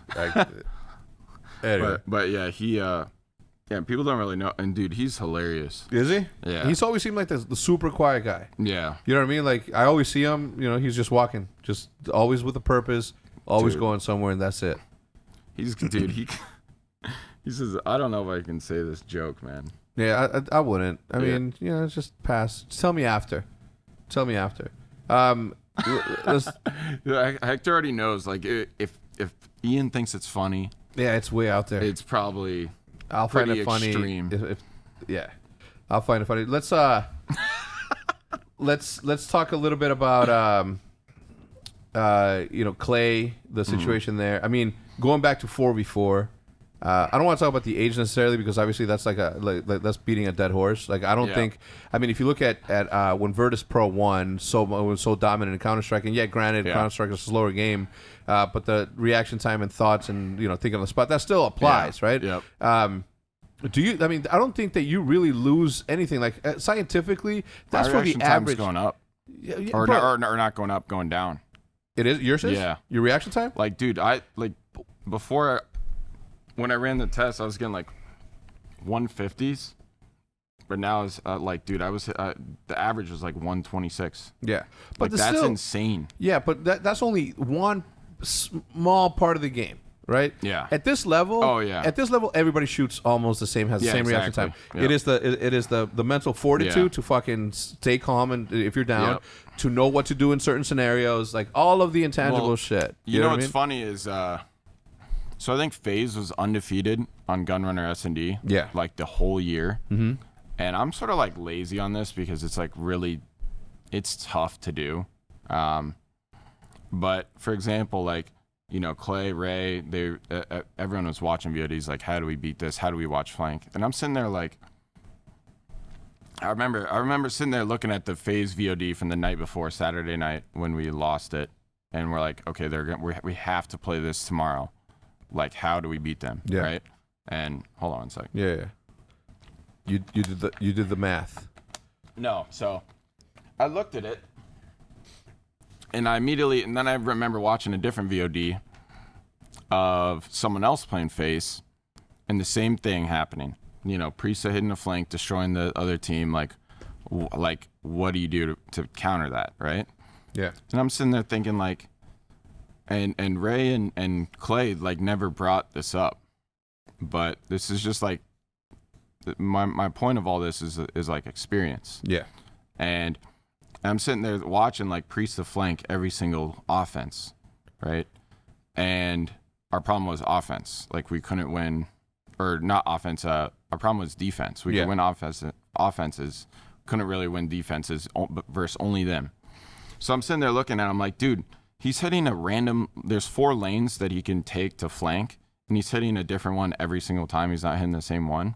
Anyway. But yeah, people don't really know. And dude, he's hilarious. Is he? Yeah. He's always seemed like the super quiet guy. Yeah. You know what I mean? Like I always see him. He's just walking, just always with a purpose, always going somewhere, and that's it. He says, I don't know if I can say this joke, man. Yeah, I wouldn't. I mean, just pass. Just tell me after. Hector already knows. Like, if Ian thinks it's funny, yeah, it's way out there. It's probably I'll find it funny. Extreme. Yeah, I'll find it funny. Let's talk a little bit about Clay, the situation there. I mean, going back to 4v4. I don't want to talk about the age necessarily because obviously that's like that's beating a dead horse. Like I don't think. I mean, if you look at when Virtus Pro won, was so dominant in Counter Strike, and granted, Counter Strike is a slower game, but the reaction time and thoughts and thinking on the spot that still applies, right? Yep. Do you? I mean, I don't think that you really lose anything. Like scientifically, that's for the average. Going up, or not going up, going down. It is yours. Yeah. Your reaction time. Like, dude, before. When I ran the test, I was getting like 150s, but now it's dude, I was the average was like 126. Yeah, but that's still insane. Yeah, but that's only one small part of the game, right? Yeah. At this level, at this level, everybody shoots almost the same, has the same reaction time. Yep. It is the mental fortitude to fucking stay calm and if you're down, to know what to do in certain scenarios, like all of the intangible shit. You know what's funny is. So I think FaZe was undefeated on Gunrunner S&D, like the whole year. Mm-hmm. And I'm sort of like lazy on this because it's like really, it's tough to do. But for example, like, Clay, Ray, everyone was watching VODs like, how do we beat this? How do we watch flank? And I'm sitting there like, I remember sitting there looking at the FaZe VOD from the night before, Saturday night, when we lost it. And we're like, okay, we have to play this tomorrow. Like, how do we beat them? Yeah. Right. And hold on a second. Yeah. You did the math. No. So I looked at it, and then I remember watching a different VOD of someone else playing FaZe, and the same thing happening. Prisa hitting a flank, destroying the other team. Like, what do you do to counter that? Right. Yeah. And I'm sitting there thinking like. And Ray and Clay like never brought this up, but this is just like my point of all this is like experience. Yeah. And I'm sitting there watching like Priest the flank every single offense, right? And our problem was offense. Like we couldn't win, or not offense. Our problem was defense. We could win offenses, couldn't really win defenses versus only them. So I'm sitting there looking at him like, dude. He's hitting there's 4 lanes that he can take to flank, and he's hitting a different one every single time. He's not hitting the same one.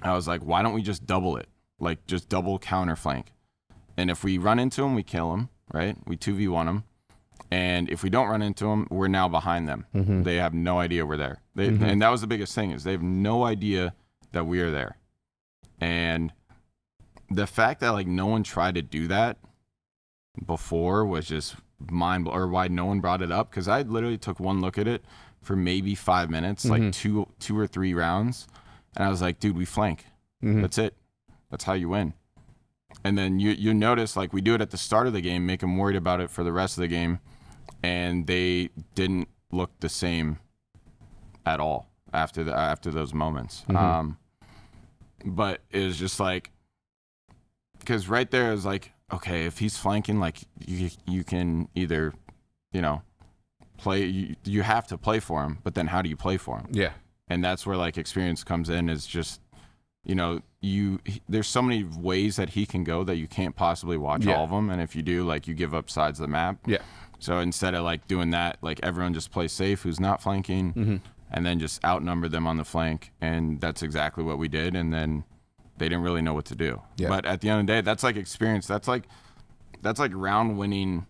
I was like, why don't we just double it? Like, just double counter flank. And if we run into him, we kill him, right? We 2v1 him. And if we don't run into him, we're now behind them. Mm-hmm. They have no idea we're there. And that was the biggest thing, is they have no idea that we are there. And the fact that, like, no one tried to do that before was just or why no one brought it up, because I literally took one look at it for maybe 5 minutes, like two or 3 rounds, and I was like, dude, we flank. That's it. That's how you win. And then you notice, like, we do it at the start of the game, make them worried about it for the rest of the game, and they didn't look the same at all after those moments. But it was just like, because right there is like, okay, if he's flanking, like you can either, play. You have to play for him, but then how do you play for him? Yeah, and that's where like experience comes in. Is just, there's so many ways that he can go that you can't possibly watch all of them, and if you do, like you give up sides of the map. Yeah. So instead of like doing that, like everyone just plays safe who's not flanking, and then just outnumber them on the flank, and that's exactly what we did, and then. They didn't really know what to do. Yeah. But at the end of the day, that's like experience. That's like round winning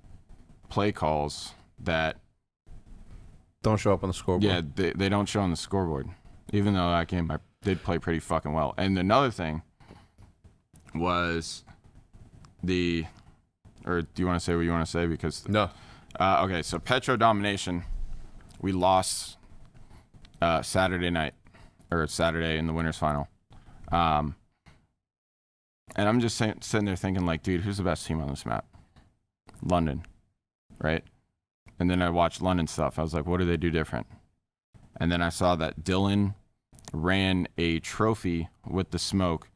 play calls that don't show up on the scoreboard. Yeah, they don't show on the scoreboard. Even though that game I did play pretty fucking well. And another thing was or do you want to say what you want to say? Because no. Okay, so Petro Domination, we lost Saturday night, or Saturday in the winners final. And I'm just sitting there thinking, like, dude, who's the best team on this map? London, right? And then I watched London stuff. I was like, what do they do different? And then I saw that Dylan ran a trophy with the smoke.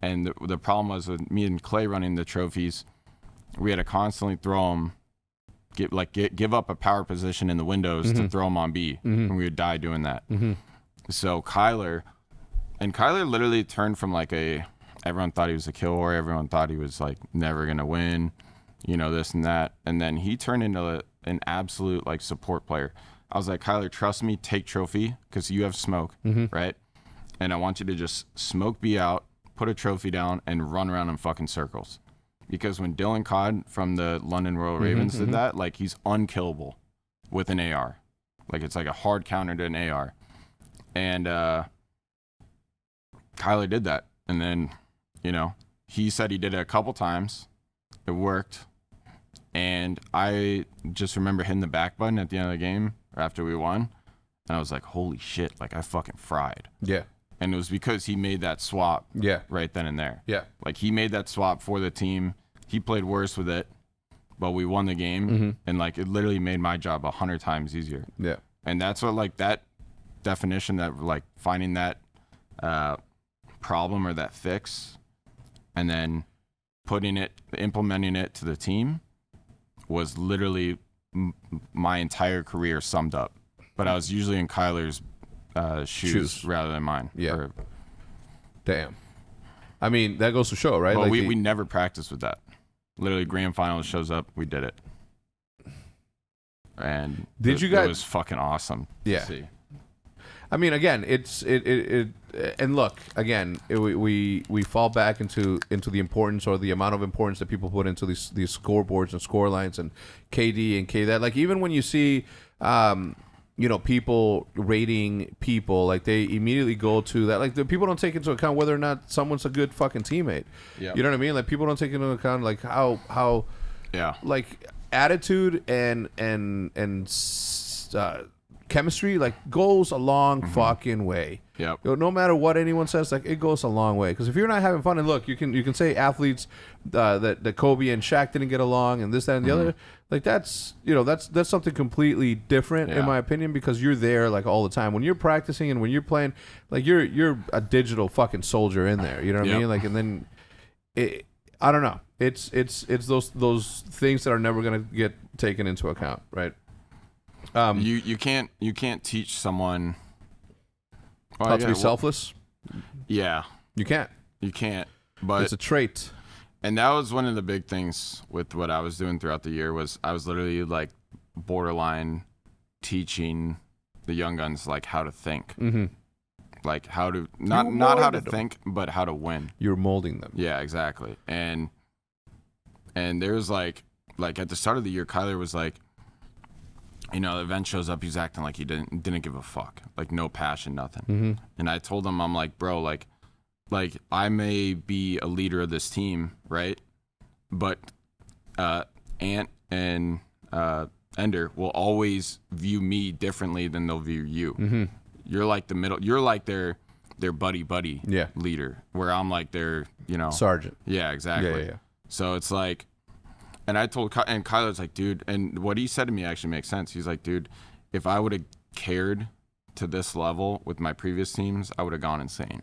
And the problem was with me and Clay running the trophies, we had to constantly throw him, give up a power position in the windows to throw him on B, and we would die doing that. So Kyler literally turned from like everyone thought he was a kill whore, everyone thought he was like never gonna win, this and that, and then he turned into an absolute like support player. I was like, Kyler, trust me, take trophy because you have smoke, right? And I want you to just smoke B out, put a trophy down, and run around in fucking circles. Because when Dylan Codd from the London Royal Ravens did that, like he's unkillable with an AR. Like it's like a hard counter to an AR. And Kyler did that. And then, he said he did it a couple times. It worked. And I just remember hitting the back button at the end of the game after we won. And I was like, holy shit, like I fucking fried. Yeah. And it was because he made that swap right then and there. Yeah. Like he made that swap for the team. He played worse with it, but we won the game. And like it literally made my job 100 times easier. Yeah. And that's what like that definition, that like finding that problem or that fix and then implementing it to the team was literally my entire career summed up. But I was usually in Kyler's shoes rather than mine. Yeah. Damn. I mean, that goes to show, right? But like we never practiced with that. Literally, grand finals shows up, we did it. And it was fucking awesome to see. I mean, again, and look, again, we fall back into the importance or the amount of importance that people put into these scoreboards and score lines and KD and K that. Like even when you see people rating people, like they immediately go to that. Like the people don't take into account whether or not someone's a good fucking teammate. Yeah. You know what I mean? Like people don't take into account like how like attitude and chemistry like goes a long fucking way. Yeah. No matter what anyone says, like it goes a long way. Because if you're not having fun, and look, you can say athletes that Kobe and Shaq didn't get along, and this, that, and the other. Like that's that's something completely different in my opinion, because you're there like all the time when you're practicing and when you're playing. Like you're a digital fucking soldier in there. You know what I mean? Like, and then I don't know. It's those things that are never gonna get taken into account, right? You can't teach someone how to be selfless. Yeah, you can't. But it's a trait. And that was one of the big things with what I was doing throughout the year was I was literally like borderline teaching the young guns like how to think, like how to not how to think, but how to win. You're molding them. Yeah, exactly. And there's like at the start of the year, Kyler was like, the event shows up, he's acting like he didn't give a fuck, like no passion, nothing. And I told him, I'm like, bro, like I may be a leader of this team, right? But Ant and Ender will always view me differently than they'll view you. You're like the middle. You're like their buddy leader, where I'm like their sergeant. Yeah, exactly. Yeah. So it's like, and I told and Kyler's like, dude, and what he said to me actually makes sense. He's like, dude, if I would have cared to this level with my previous teams, I would have gone insane.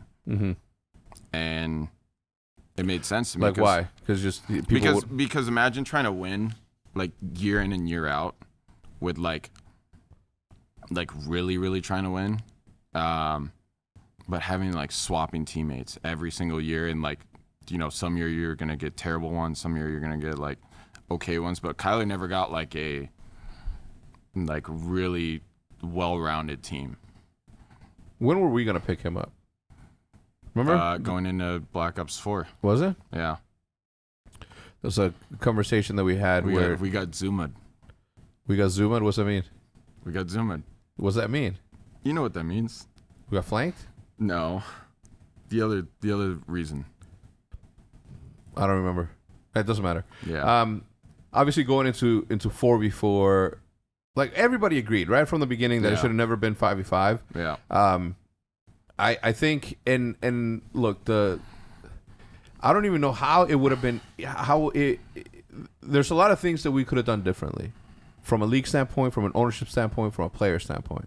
And it made sense to me. Like why? Because imagine trying to win like year in and year out with like really, really trying to win, but having like swapping teammates every single year, and like some year you're gonna get terrible ones, some year you're gonna get like okay ones. But Kyler never got like a really well-rounded team. When were we gonna pick him up? Remember? Going into Black Ops 4. Was it? Yeah. There's a conversation that we had where we got zoomed. We got zoomed? What's that mean? We got zoomed. What's that mean? You know what that means? We got flanked? No. The other reason. I don't remember. It doesn't matter. Yeah. Obviously going into 4v4, like everybody agreed right from the beginning that it should have never been 5v5. Yeah. I think and look, I don't even know how it would have been, there's a lot of things that we could have done differently. from a league standpoint, from an ownership standpoint, from a player standpoint.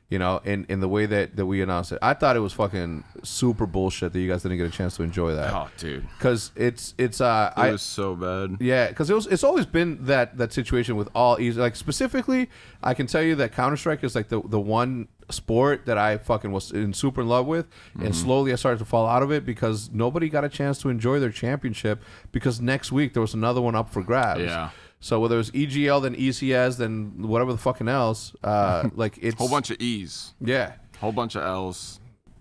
You know, in the way that we announced it. I thought it was fucking super bullshit that you guys didn't get a chance to enjoy that. Oh, dude. Because it was so bad. Yeah, because it's always been that situation with all easy. Like specifically, I can tell you that Counter-Strike is like the one sport that I fucking was super in love with, and slowly I started to fall out of it because nobody got a chance to enjoy their championship because next week there was another one up for grabs. Yeah. So whether it was EGL, then ECS, then whatever the fucking else, like it's whole bunch of E's. Yeah. Whole bunch of L's.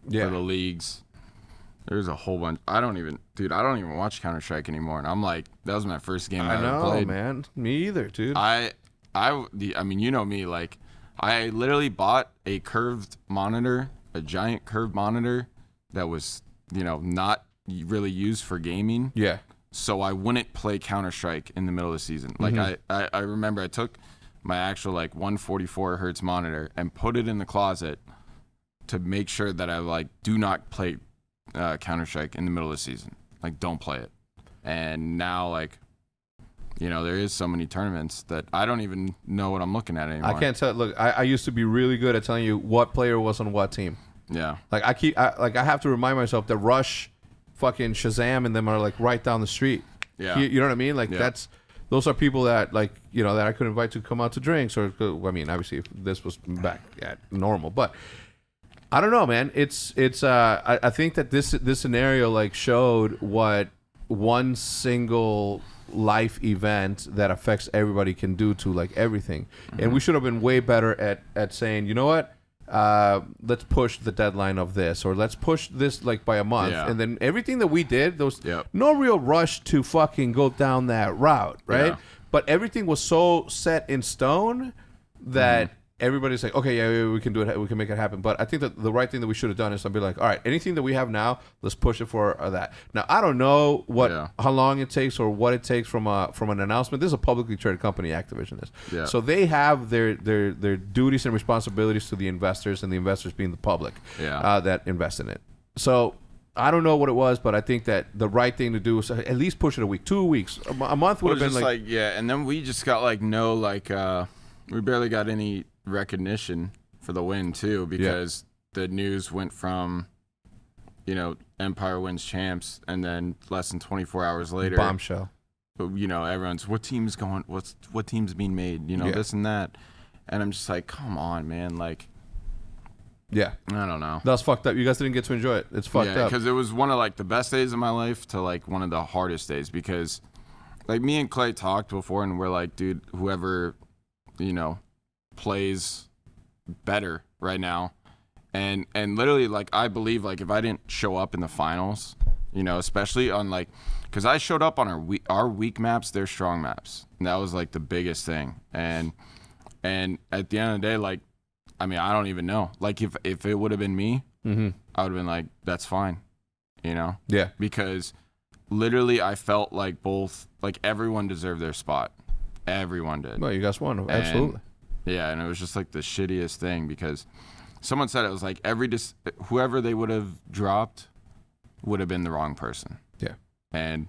Yeah. For the leagues. There's a whole bunch. I don't even watch Counter-Strike anymore. And I'm like, that was my first game I ever played. Man. Me either, dude. I mean, you know me, like, I literally bought a curved monitor, a giant curved monitor that was, you know, not really used for gaming. Yeah. So I wouldn't play Counter-Strike in the middle of the season. Like I remember I took my actual like 144 hertz monitor and put it in the closet to make sure that I like do not play Counter-Strike in the middle of the season. Like don't play it. And now like, you know, there is so many tournaments that I don't even know what I'm looking at anymore. I can't tell. Look, I used to be really good at telling you what player was on what team. Yeah. Like I have to remind myself that Rush, fucking Shazam and them are like right down the street. Yeah. You know what I mean? Like those are people that like, you know, that I could invite to come out to drinks or, I mean, obviously if this was back at normal, but I don't know, man. I think that this scenario like showed what one single life event that affects everybody can do to like everything. And we should have been way better at saying, you know what? Let's push the deadline of this, or let's push this like by a month. Yeah. And then everything that we did, there was no real rush to fucking go down that route, right? Yeah. But everything was so set in stone that everybody's like, okay, yeah, we can do it, we can make it happen. But I think that the right thing that we should have done is to be like, all right, anything that we have now, let's push it for that. Now I don't know how long it takes or what it takes from an announcement. This is a publicly traded company, Activision is. Yeah. So they have their duties and responsibilities to the investors, and the investors being the public that invest in it. So I don't know what it was, but I think that the right thing to do is at least push it a week, 2 weeks, a month would have been like and then we just got like we barely got any recognition for the win too, because the news went from, you know, Empire wins champs, and then less than 24 hours later, bombshell. You know, everyone's what team's being made, you know, this and that, and I'm just like, come on, man, like, I don't know. That's fucked up. You guys didn't get to enjoy it. It's fucked up. Because it was one of like the best days of my life to like one of the hardest days, because like me and Clay talked before, and we're like, dude, whoever, you know, plays better right now, and literally like I believe like if I didn't show up in the finals, you know, especially on like, because I showed up on our weak maps, their strong maps, and that was like the biggest thing. And at the end of the day, like, I mean, I don't even know, like if it would have been me, I would have been like, that's fine, you know. Because literally I felt like both, like everyone deserved their spot, everyone did. Well, you guys won, absolutely. Yeah, and it was just like the shittiest thing, because someone said it was like whoever they would have dropped would have been the wrong person. Yeah. And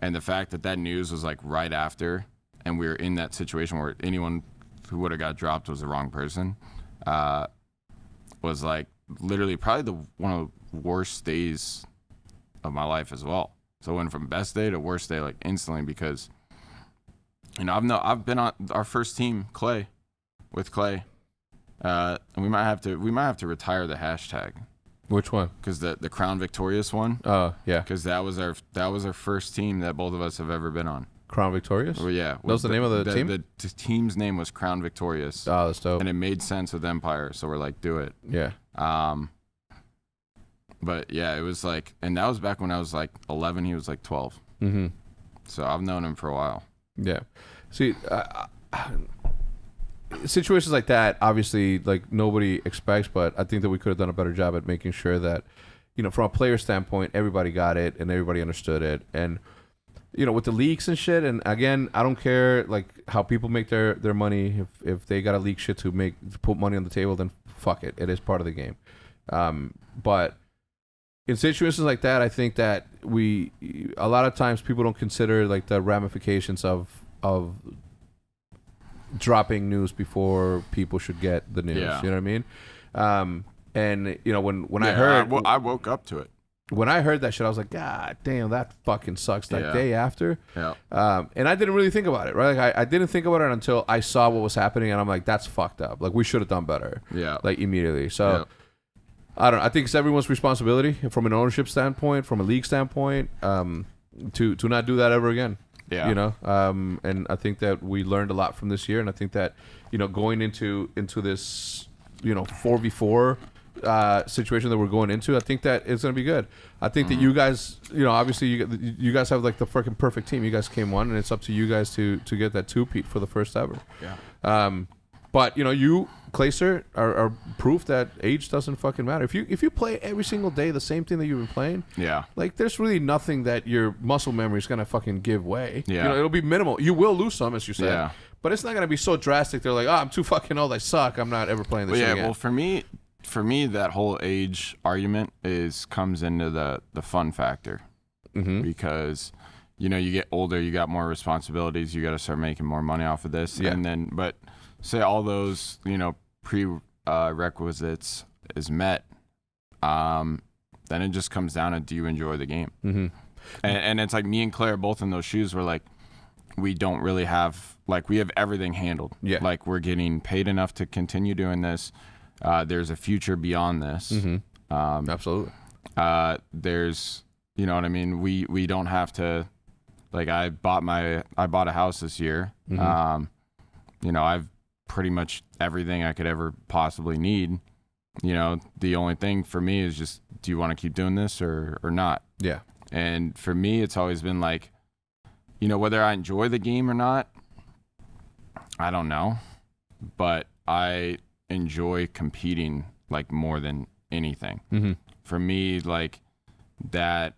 the fact that news was like right after, and we were in that situation where anyone who would have got dropped was the wrong person, was like literally probably one of the worst days of my life as well. So it went from best day to worst day like instantly, because, you know, I've been on our first team, Clay. With Clay, and we might have to retire the hashtag. Which one? Because the Crown Victorious one. Oh yeah. Because that was our first team that both of us have ever been on. Crown Victorious. Well, yeah. That was the name of the team. The team's name was Crown Victorious. Oh, that's dope. And it made sense with Empire, so we're like, do it. Yeah. But yeah, it was like, and that was back when I was like 11. He was like 12. So I've known him for a while. Yeah. See. Situations like that, obviously, like nobody expects, but I think that we could have done a better job at making sure that, you know, from a player standpoint, everybody got it and everybody understood it. And, you know, with the leaks and shit, and again, I don't care like how people make their money. If they got to leak shit to put money on the table, then fuck it. It is part of the game. But in situations like that, I think that a lot of times people don't consider like the ramifications of dropping news before people should get the news. Yeah. You know what I mean? And you know, when I heard, I woke up to it. When I heard that shit, I was like, God damn, that fucking sucks. That day after. Yeah. And I didn't really think about it, right? Like I didn't think about it until I saw what was happening, and I'm like, that's fucked up. Like we should have done better. Yeah. Like immediately. So I don't know. I think it's everyone's responsibility from an ownership standpoint, from a league standpoint, to not do that ever again. Yeah. You know, and I think that we learned a lot from this year, and I think that, you know, going into this, you know, 4v4 situation that we're going into, I think that it's going to be good. I think that you guys, you know, obviously you guys have like the freaking perfect team. You guys came one, and it's up to you guys to get that 2-peat for the first ever. Yeah. But you know, you Clayster are proof that age doesn't fucking matter. If you play every single day the same thing that you've been playing, like there's really nothing that your muscle memory is gonna fucking give way. Yeah. You know, it'll be minimal. You will lose some, as you said, but it's not gonna be so drastic. They're like, oh, I'm too fucking old. I suck. I'm not ever playing this shit again. Well, for me, that whole age argument comes into the fun factor, because you know, you get older, you got more responsibilities, you got to start making more money off of this, and then but. Say all those, you know, prerequisites is met, then it just comes down to, do you enjoy the game? And it's like me and Claire both in those shoes. We're like, we don't really have, like, we have everything handled. Like we're getting paid enough to continue doing this. There's a future beyond this. Absolutely. There's, you know what I mean? We don't have to, like, I bought a house this year. You know, I've pretty much everything I could ever possibly need. You know, the only thing for me is just, do you want to keep doing this or not? Yeah. And for me, it's always been like, you know, whether I enjoy the game or not, I don't know, but I enjoy competing like more than anything. For me, like that,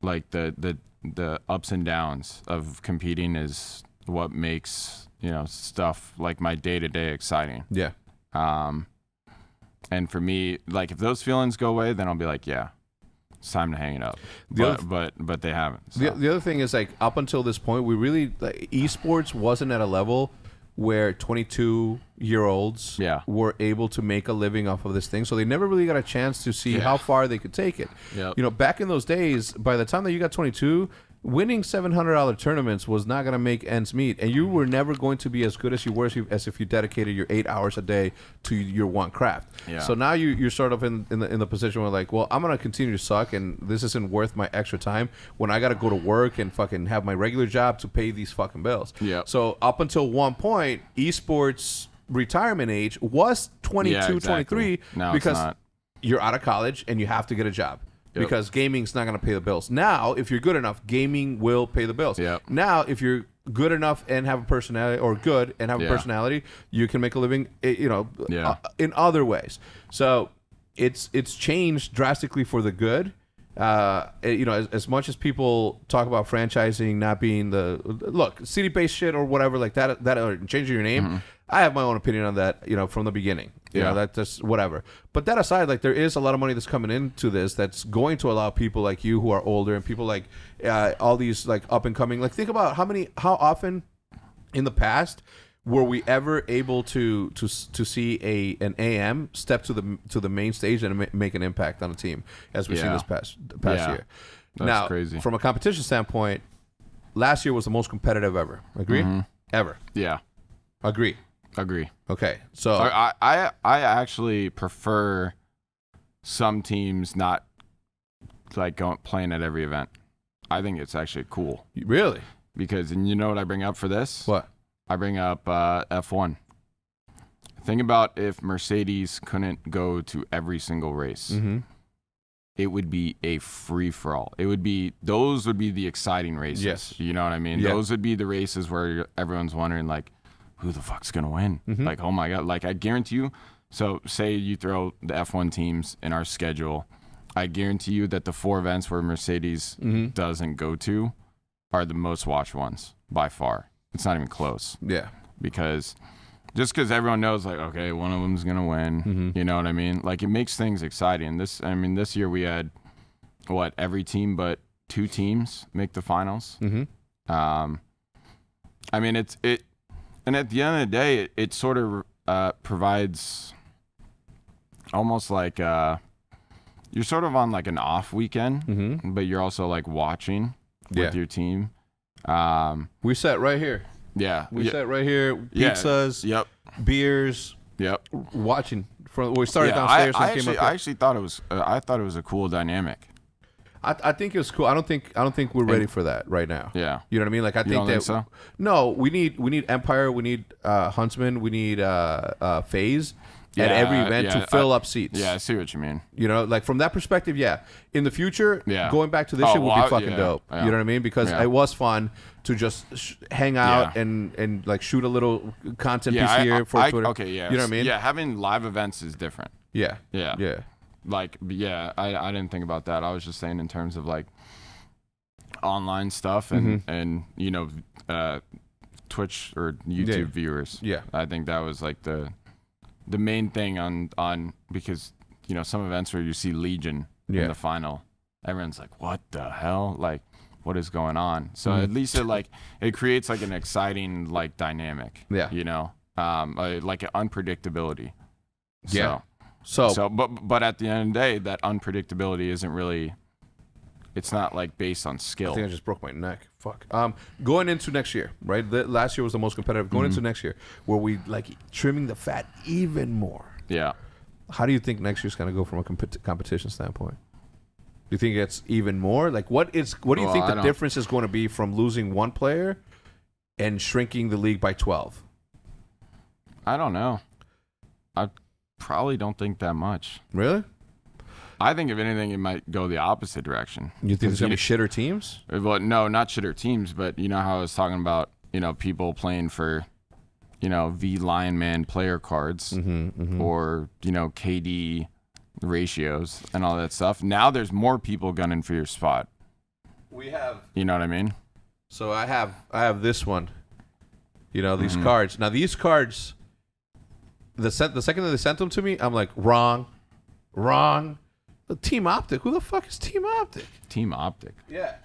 like the ups and downs of competing is what makes, you know, stuff like my day-to-day exciting. Yeah. And for me, like, if those feelings go away, then I'll be like, yeah, it's time to hang it up. But they haven't. So. The other thing is, like, up until this point, we really, like, esports wasn't at a level where 22-year-olds were able to make a living off of this thing. So they never really got a chance to see how far they could take it. You know, back in those days, by the time that you got 22, winning $700 tournaments was not going to make ends meet, and you were never going to be as good as you were as if you dedicated your 8 hours a day to your one craft. So now you're sort of in the position where, like, well, I'm going to continue to suck, and this isn't worth my extra time when I got to go to work and fucking have my regular job to pay these fucking bills. So up until one point, esports retirement age was 22, 23, because you're out of college and you have to get a job. Because gaming's not going to pay the bills. Now, if you're good enough, gaming will pay the bills. Now, if you're good enough and have a personality, or good and have a personality, you can make a living, you know, in other ways. So it's changed drastically for the good. You know, as much as people talk about franchising not being city-based shit or whatever like that or changing your name, I have my own opinion on that, you know, from the beginning. You know, that's just whatever. But that aside, like, there is a lot of money that's coming into this that's going to allow people like you who are older and people like all these, like, up and coming. Like, think about how often in the past were we ever able to see an AM step to the main stage and make an impact on a team, as we've seen this past year. That's crazy. From a competition standpoint, last year was the most competitive ever. Agree? Ever. Yeah. Agree. Okay. So I actually prefer some teams not like playing at every event. I think it's actually cool. Really? Because, and you know what I bring up for this? What? I bring up F1. Think about if Mercedes couldn't go to every single race. It would be a free-for-all. Those would be the exciting races. Yes. You know what I mean? Yeah. Those would be the races where everyone's wondering, like, who the fuck's going to win? Like, oh my God. Like, I guarantee you. So say you throw the F1 teams in our schedule. I guarantee you that the 4 events where Mercedes doesn't go to are the most watched ones by far. It's not even close. Yeah. Because everyone knows, like, okay, one of them's going to win. You know what I mean? Like, it makes things exciting. This year we had, every team but 2 teams make the finals. I mean, And at the end of the day, it sort of provides almost like you're sort of on like an off weekend, but you're also like watching with your team. We sat right here. Yeah. We sat right here. Pizzas. Yep. Beers. Yep. Watching. We started downstairs. I actually thought it was. I thought it was a cool dynamic. I think it was cool. I don't think we're ready for that right now. Yeah. You know what I mean? Like I think so? No, we need Empire. We need Huntsman. We need FaZe at every event to fill up seats. Yeah, I see what you mean. You know, like from that perspective, yeah. In the future, going back to this shit would be fucking dope. Yeah. You know what I mean? Because it was fun to just hang out and like shoot a little content piece here for Twitter. Okay, yeah. You know what I mean? Yeah, having live events is different. Yeah. Yeah. Yeah. Like, I didn't think about that. I was just saying in terms of like online stuff and you know, Twitch or YouTube viewers. Yeah. I think that was like the main thing on because, you know, some events where you see Legion in the final, everyone's like, what the hell? Like, what is going on? So at least it creates like an exciting like dynamic. Yeah. You know, like an unpredictability. Yeah. So, but at the end of the day, that unpredictability isn't really. It's not like based on skill. I think I just broke my neck. Fuck. Going into next year, right? Last year was the most competitive. Going into next year, where we like trimming the fat even more. Yeah. How do you think next year's gonna go from a competition standpoint? Do you think it's even more? Like, what do you think the difference is going to be from losing one player and shrinking the league by 12? I don't know. I probably don't think that much. Really? I think if anything, it might go the opposite direction. You think there's gonna be shitter teams? Well, no, not shitter teams, but you know how I was talking about, you know, people playing for, you know, V Lion Man player cards or, you know, KD ratios and all that stuff. Now there's more people gunning for your spot. We have. You know what I mean? So I have this one. You know, these cards. Now these cards, the second that they sent them to me, I'm like, wrong. The Team Optic. Who the fuck is Team Optic? Team Optic. Yeah.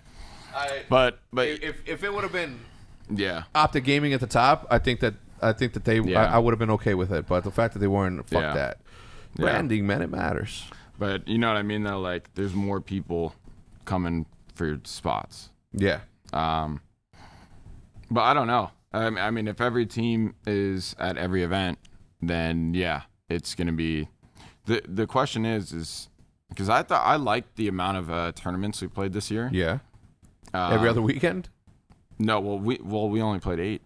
But if it would have been Optic Gaming at the top, I think that they I would have been okay with it. But the fact that they weren't, fuck that. Branding, man, it matters. But you know what I mean though, like there's more people coming for your spots. Yeah. But I don't know. I mean, if every team is at every event, then it's gonna be. The question is because I liked the amount of tournaments we played this year. Yeah. Every other weekend? No, we only played 8.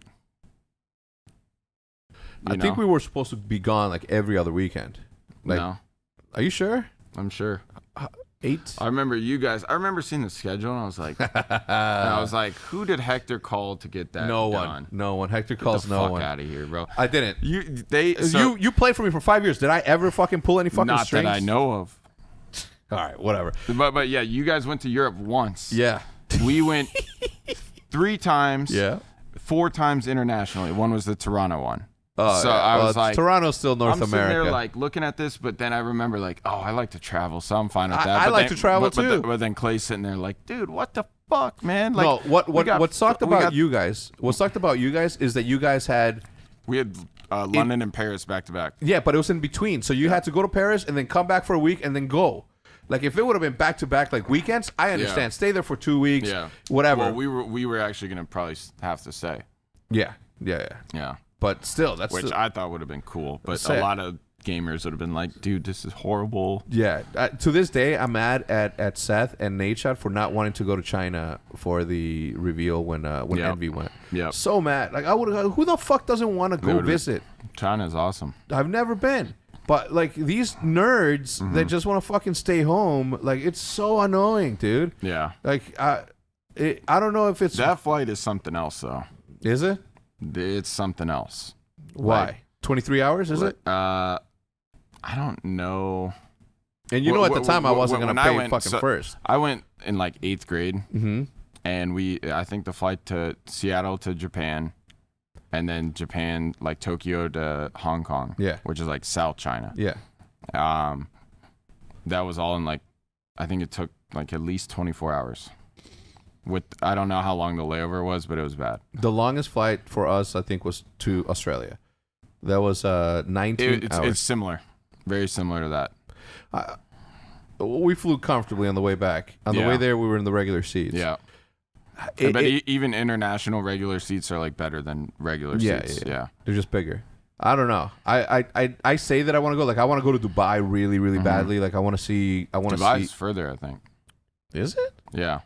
I think we were supposed to be gone like every other weekend. Like, no. Are you sure? I'm sure. 8? I remember you guys. I remember seeing the schedule, and I was like, who did Hector call to get that done? No one. Hector calls no one. Get the fuck out of here, bro. I didn't. You played for me for 5 years. Did I ever fucking pull any fucking strings? Not that I know of. All right, whatever. But yeah, you guys went to Europe once. Yeah. We went 3 times. Yeah. 4 times internationally. One was the Toronto one. So I was like, Toronto's still North America. I'm sitting there like looking at this, but then I remember like, I like to travel, so I'm fine with that. I like to travel too. But then Clay's sitting there like, dude, what the fuck, man? Like, no, what sucked about you guys? What sucked about you guys is that you guys had London and Paris back to back. Yeah, but it was in between, so you had to go to Paris and then come back for a week and then go. Like if it would have been back to back like weekends, I understand. Yeah. Stay there for 2 weeks. Yeah. Whatever. Well, we were actually gonna probably have to stay. Yeah. But still, I thought would have been cool. But a lot of gamers would have been like, dude, this is horrible. Yeah. To this day, I'm mad at Seth and Nadeshot for not wanting to go to China for the reveal when Envy went. Yeah. So mad. Like who the fuck doesn't want to go visit? China's awesome. I've never been. But like these nerds that just want to fucking stay home, like it's so annoying, dude. Yeah. Like I don't know if it's that flight is something else though. Is it? It's something else. Why? Like, 23 hours, is it? I don't know. And at the time I wasn't going to pay fucking first. I went in like 8th grade. And I think the flight to Seattle to Japan and then Japan, like Tokyo to Hong Kong. Yeah. Which is like South China. Yeah. That was all in like, I think it took like at least 24 hours. I don't know how long the layover was, but it was bad. The longest flight for us, I think, was to Australia. That was 19 hours. It's similar. Very similar to that. We flew comfortably on the way back. On the way there, we were in the regular seats. Yeah. But even international regular seats are like better than regular seats. Yeah. They're just bigger. I don't know. I say that I want to go. Like, I want to go to Dubai really, really badly. Like, I want to see. Dubai's further, I think. Is it? Yeah.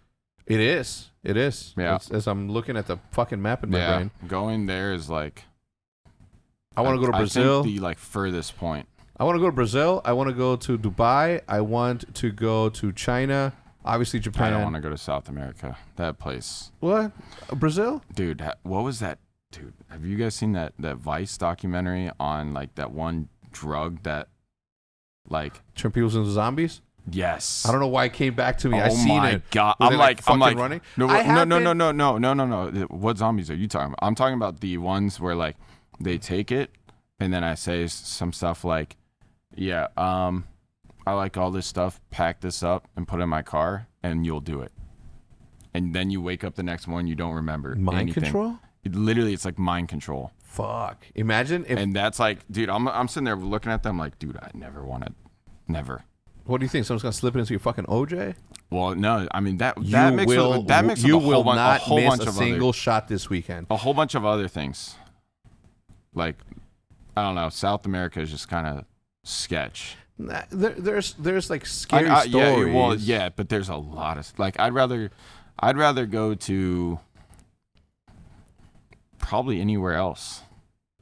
It is. It is. Yeah. As I'm looking at the fucking map in my brain. Going there is like. I want to go to Brazil. I think the like furthest point. I want to go to Brazil. I want to go to Dubai. I want to go to China. Obviously, Japan. I don't want to go to South America. That place. What? Brazil? Dude, what was that? Dude, have you guys seen that Vice documentary on like that one drug that like turn people into zombies? Yes. I don't know why it came back to me. Oh I seen my it. God. I'm like running. No. What zombies are you talking about? I'm talking about the ones where like they take it and then I say some stuff like, yeah, I like all this stuff. Pack this up and put it in my car, and you'll do it. And then you wake up the next morning, you don't remember mind anything. Control. It's like mind control. Fuck. Imagine if. And that's like, dude, I'm sitting there looking at them like, dude, I never want to, never. What do you think? Someone's gonna slip it into your fucking OJ? Well, no. I mean that makes you a whole bunch of single shot this weekend. A whole bunch of other things. Like, I don't know. South America is just kind of sketch. Nah, there's like scary stories. Yeah, but there's a lot of like I'd rather go to probably anywhere else.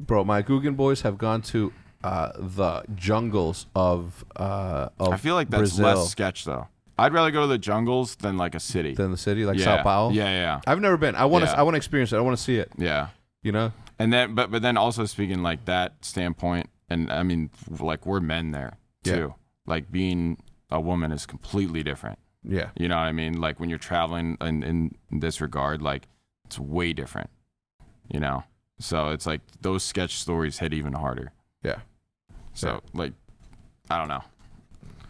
Bro, my Guggen boys have gone to the jungles of I feel like that's Brazil. less sketch though. I'd rather go to the jungles than like a city. Than the city, like Sao Paulo. Yeah. I've never been. I want to experience it. I want to see it. Yeah. You know. And then, but then also speaking like that standpoint, and I mean, like we're men there too. Yeah. Like being a woman is completely different. Yeah. You know what I mean? Like when you're traveling in this regard, like it's way different. You know. So it's like those sketch stories hit even harder. Yeah. So like, I don't know.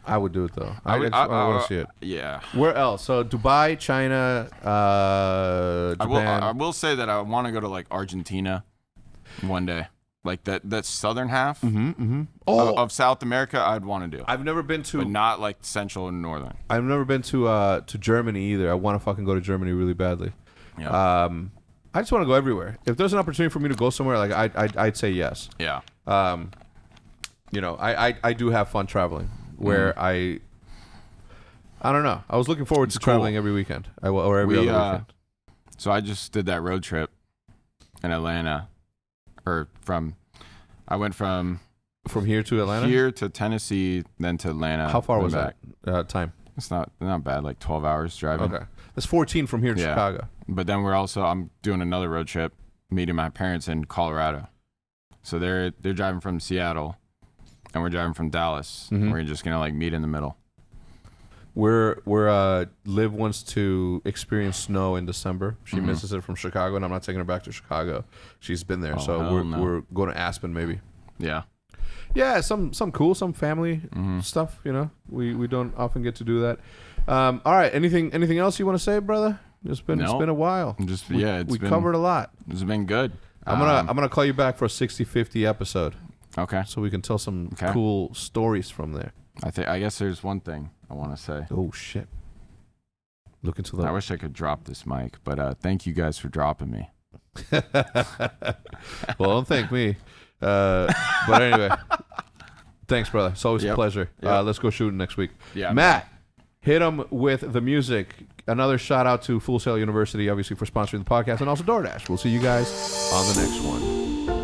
I would do it though. I want to see it. Yeah. Where else? So Dubai, China, Japan. I will say that I want to go to like Argentina one day. Like that southern half of South America, I'd want to do. I've never been to, but not like central and northern. I've never been to Germany either. I want to fucking go to Germany really badly. Yeah. I just want to go everywhere. If there's an opportunity for me to go somewhere, like I'd say yes. Yeah. You know, I do have fun traveling. Where I don't know. I was looking forward to traveling every weekend, or every other weekend. So I just did that road trip in Atlanta, I went from here to Atlanta, here to Tennessee, then to Atlanta. How far was that time? It's not bad, like 12 hours driving. Okay, that's 14 from here to Chicago. But then I'm doing another road trip, meeting my parents in Colorado. So they're driving from Seattle. And we're driving from Dallas. We're just gonna like meet in the middle. Liv wants to experience snow in December. She misses it from Chicago, and I'm not taking her back to Chicago. She's been there, we're going to Aspen maybe. Yeah. Yeah, some cool, some family stuff. You know, we don't often get to do that. All right, anything else you want to say, brother? It's been a while. We covered a lot. It's been good. I'm gonna call you back for a 60-50 episode. Okay. So we can tell some cool stories from there. I guess there's one thing I want to say. Oh shit! Look into the. I wish I could drop this mic, but thank you guys for dropping me. Well, don't thank me. But anyway, thanks, brother. It's always a pleasure. Let's go shooting next week. Yeah, Matt, hit him with the music. Another shout out to Full Sail University, obviously, for sponsoring the podcast, and also DoorDash. We'll see you guys on the next one.